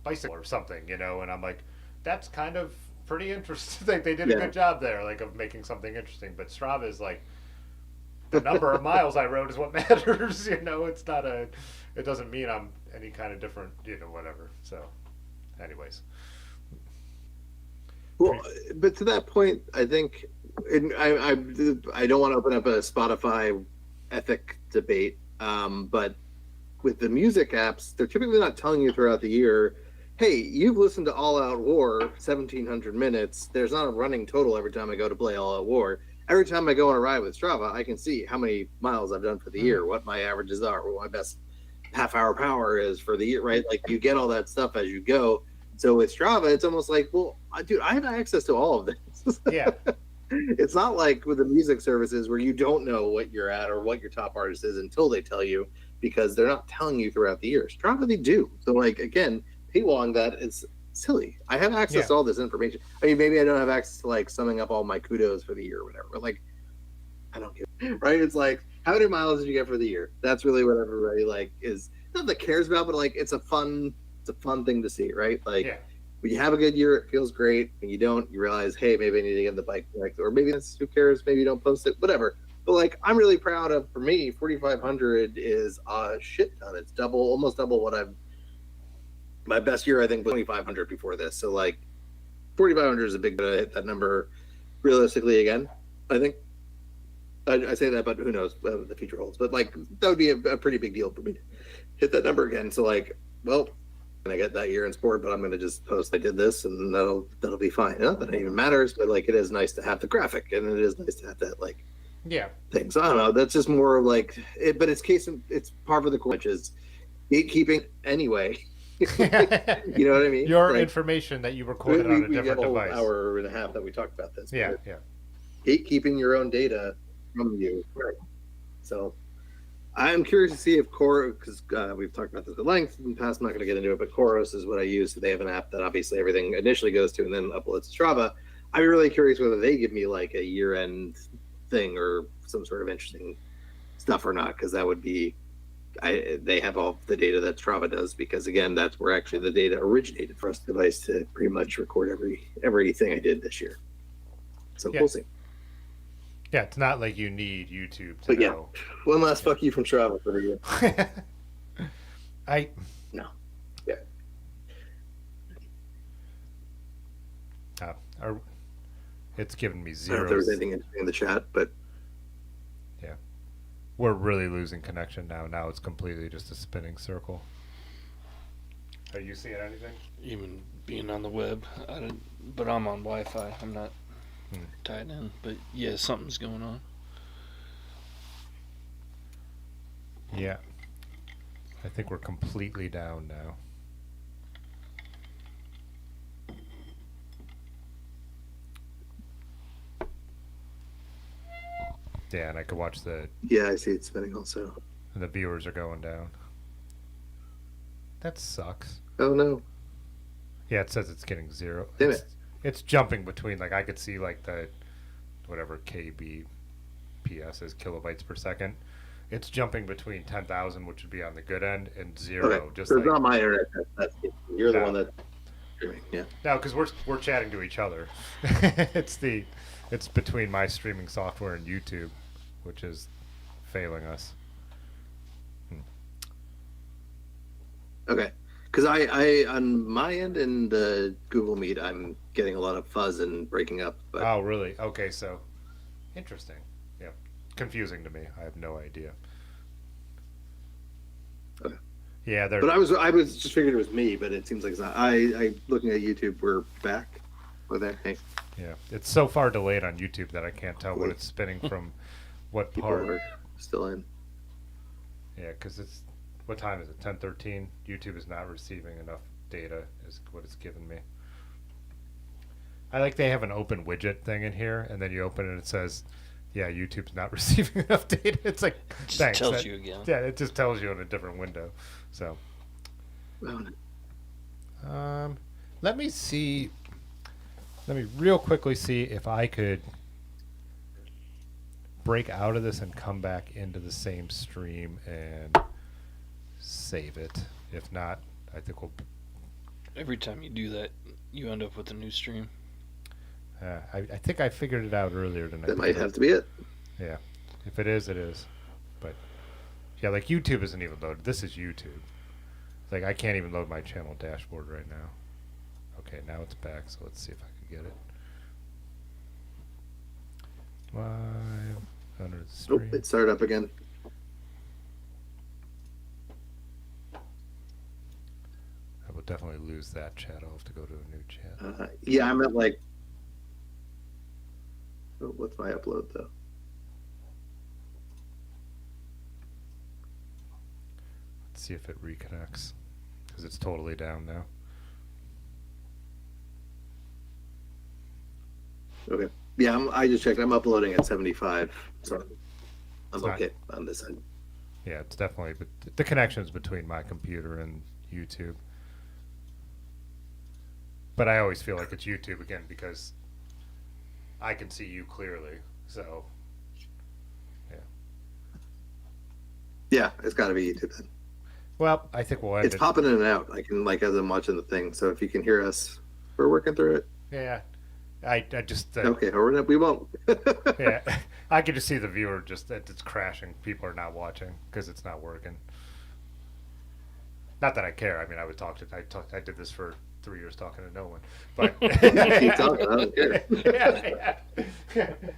bicycle or something, and I'm like, that's kind of pretty interesting. Like, they did a good job there, like, of making something interesting. But Strava is like, the number of miles I rode is what matters. It's not it doesn't mean I'm any kind of different, whatever. So, anyways. Well, but to that point, I think, and I don't want to open up a Spotify ethic debate, but with the music apps, they're typically not telling you throughout the year, hey, you've listened to All Out War 1,700 minutes. There's not a running total every time I go to play All Out War. Every time I go on a ride with Strava, I can see how many miles I've done for the year, what my averages are, what my best half-hour power is for the year, right? Like, you get all that stuff as you go. So with Strava, it's almost like, well, dude, I have access to all of this. Yeah. It's not like with the music services where you don't know what you're at or what your top artist is until they tell you, because they're not telling you throughout the year. Strava, they do. So, like, again, paywalling that is silly. I have access to all this information. I mean, maybe I don't have access to, like, summing up all my kudos for the year or whatever, but, like, I don't care, right? It's like, how many miles did you get for the year? That's really what everybody, like, is not that cares about, but, like, it's a fun thing to see, right? Like, when you have a good year, it feels great. When you don't, you realize, hey, maybe I need to get the bike correct, or maybe that's, who cares? Maybe you don't post it, whatever. But, like, I'm really proud of, for me, 4,500 is a shit ton. It's almost double what my best year, I think, was 2,500 before this. So, like, 4,500 is a big, but I hit that number realistically again, I think. I say that, but who knows what the future holds. But, like, that would be a pretty big deal for me to hit that number again. So, like, well, I get that year in sport, but I'm going to just post I did this, and that'll be fine. Not that it even matters, but, like, it is nice to have the graphic, and it is nice to have that, like, thing. So I don't know. That's just more like it, but it's par for the course, which is gatekeeping anyway. You know what I mean? Your like, information that you recorded on a different device. Hour and a half that we talked about this. Yeah. Gatekeeping your own data from you. Right. So I'm curious to see if because we've talked about this at length in the past. I'm not going to get into it, but Koros is what I use. So they have an app that obviously everything initially goes to and then uploads to Strava. I'm really curious whether they give me like a year-end thing or some sort of interesting stuff or not, because that would be they have all the data that Strava does, because again, that's where actually the data originated for us device to pretty much record everything I did this year. So we'll see. Yeah, it's not like you need YouTube to know. One last fuck you from Strava for the year. No. Yeah. It's given me I don't zero. know if there was anything interesting in the chat, but yeah, we're really losing connection now. Now it's completely just a spinning circle. Are you seeing anything? Even being on the web, but I'm on Wi-Fi. I'm not tied in. But yeah, something's going on. Yeah, I think we're completely down now. Yeah, and I could watch the... Yeah, I see it spinning also. And the viewers are going down. That sucks. Oh, no. Yeah, it says it's getting zero. Damn it. It's jumping between, like, I could see, like, the... whatever kbps is, kilobytes per second. It's jumping between 10,000, which would be on the good end, and zero. Okay. Just so like... it's not my internet. You're the one that... Yeah. No, because we're chatting to each other. It's between my streaming software and YouTube, which is failing us. Okay, because I on my end in the Google Meet, I'm getting a lot of fuzz and breaking up. But... Oh, really? Okay, so interesting. Yeah, confusing to me. I have no idea. Okay. Yeah, but I was just figured it was me, but it seems like it's not. I looking at YouTube, we're back. We're there. Hey. Yeah, it's so far delayed on YouTube that I can't tell what it's spinning from what part. People are still in. Yeah, because it's... What time is it? 10:13. YouTube is not receiving enough data is what it's given me. I like they have an open widget thing in here, and then you open it and it says, yeah, YouTube's not receiving enough data. It's like, just thanks. Tells you again. Yeah, it just tells you in a different window. So, let me see... Let me real quickly see if I could break out of this and come back into the same stream and save it. If not, I think we'll... Every time you do that, you end up with a new stream. I think I figured it out earlier tonight. That might have to be it. Yeah. If it is, it is. But, yeah, like YouTube isn't even loaded. This is YouTube. Like, I can't even load my channel dashboard right now. Okay, now it's back, so let's see if I can get it. Live under the stream. Oh, it started up again. I will definitely lose that chat. I'll have to go to a new chat. Yeah, I'm at like... Oh, what's my upload, though? Let's see if it reconnects, because it's totally down now. Okay. Yeah, I just checked. I'm uploading at 75, so I'm It's not- okay on this end. Yeah, it's definitely the connections between my computer and YouTube. But I always feel like it's YouTube again because I can see you clearly. So, yeah. Yeah, it's got to be YouTube then. Well, I think we'll end It's it. popping in and out. I can as I'm watching the thing. So if you can hear us, we're working through it. Yeah. I just Okay, or we won't. yeah, I can just see the viewer just that it's crashing. People are not watching because it's not working. Not that I care. I mean, I would talk to. I did this for 3 years talking to no one. But Keep talking. I don't care.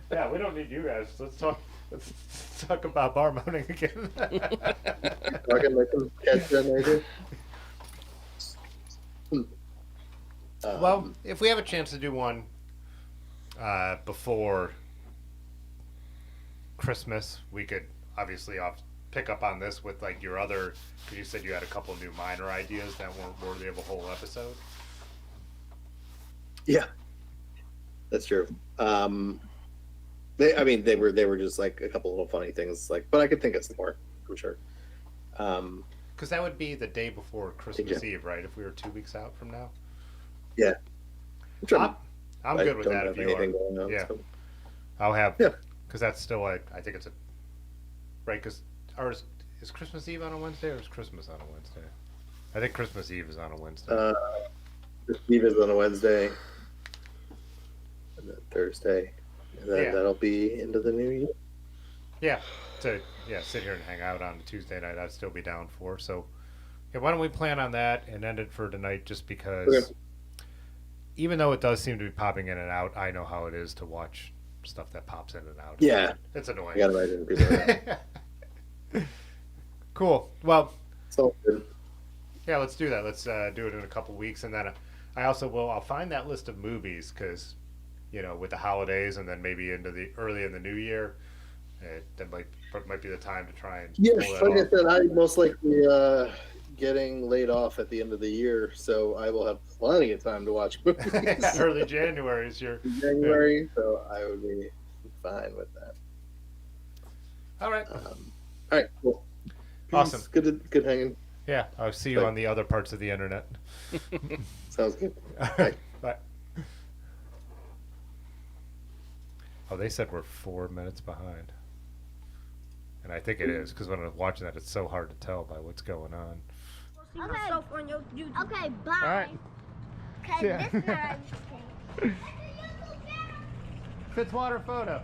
yeah, we don't need you guys. Let's talk. Let's talk about bar moaning again. Talking like some catch generator. Well, if we have a chance to do one before Christmas, we could obviously pick up on this with like your other, because you said you had a couple new minor ideas that weren't worthy of a whole episode. Yeah, that's true. They were just like a couple little funny things, like, but I could think of some more for sure. Because that would be the day before Christmas Eve, right? If we were 2 weeks out from now. Yeah, I'm good with don't that. have If you anything are, going on, yeah, so. I'll have. Yeah. Because that's still like I think it's a right. Because is Christmas Eve on a Wednesday or is Christmas on a Wednesday? I think Christmas Eve is on a Wednesday. Eve is on a Wednesday, and then Thursday, and then that'll be into the new year. Yeah, to sit here and hang out on Tuesday night, I'd still be down for. So, yeah, why don't we plan on that and end it for tonight? Just because, Okay. even though it does seem to be popping in and out, I know how it is to watch stuff that pops in and out. Yeah, it's annoying. I gotta imagine people are Cool. Well, so good. yeah, let's do that. Let's do it in a couple weeks, and then I'll find that list of movies because, with the holidays and then maybe into the early in the new year, that might be the time to try and Yeah, pull that like I off. said, I'm most likely getting laid off at the end of the year, so I will have plenty of time to watch movies. Early January is your in January, so I would be fine with that. all right. All right, cool. Peace. Awesome. Good hanging. Yeah, I'll see you on the other parts of the internet. Sounds good. Bye. Oh, they said we're 4 minutes behind. And I think it is, because when I was watching that, it's so hard to tell by what's going on. Okay, bye. All right. Okay, Yeah. this is not Fitzwater photo.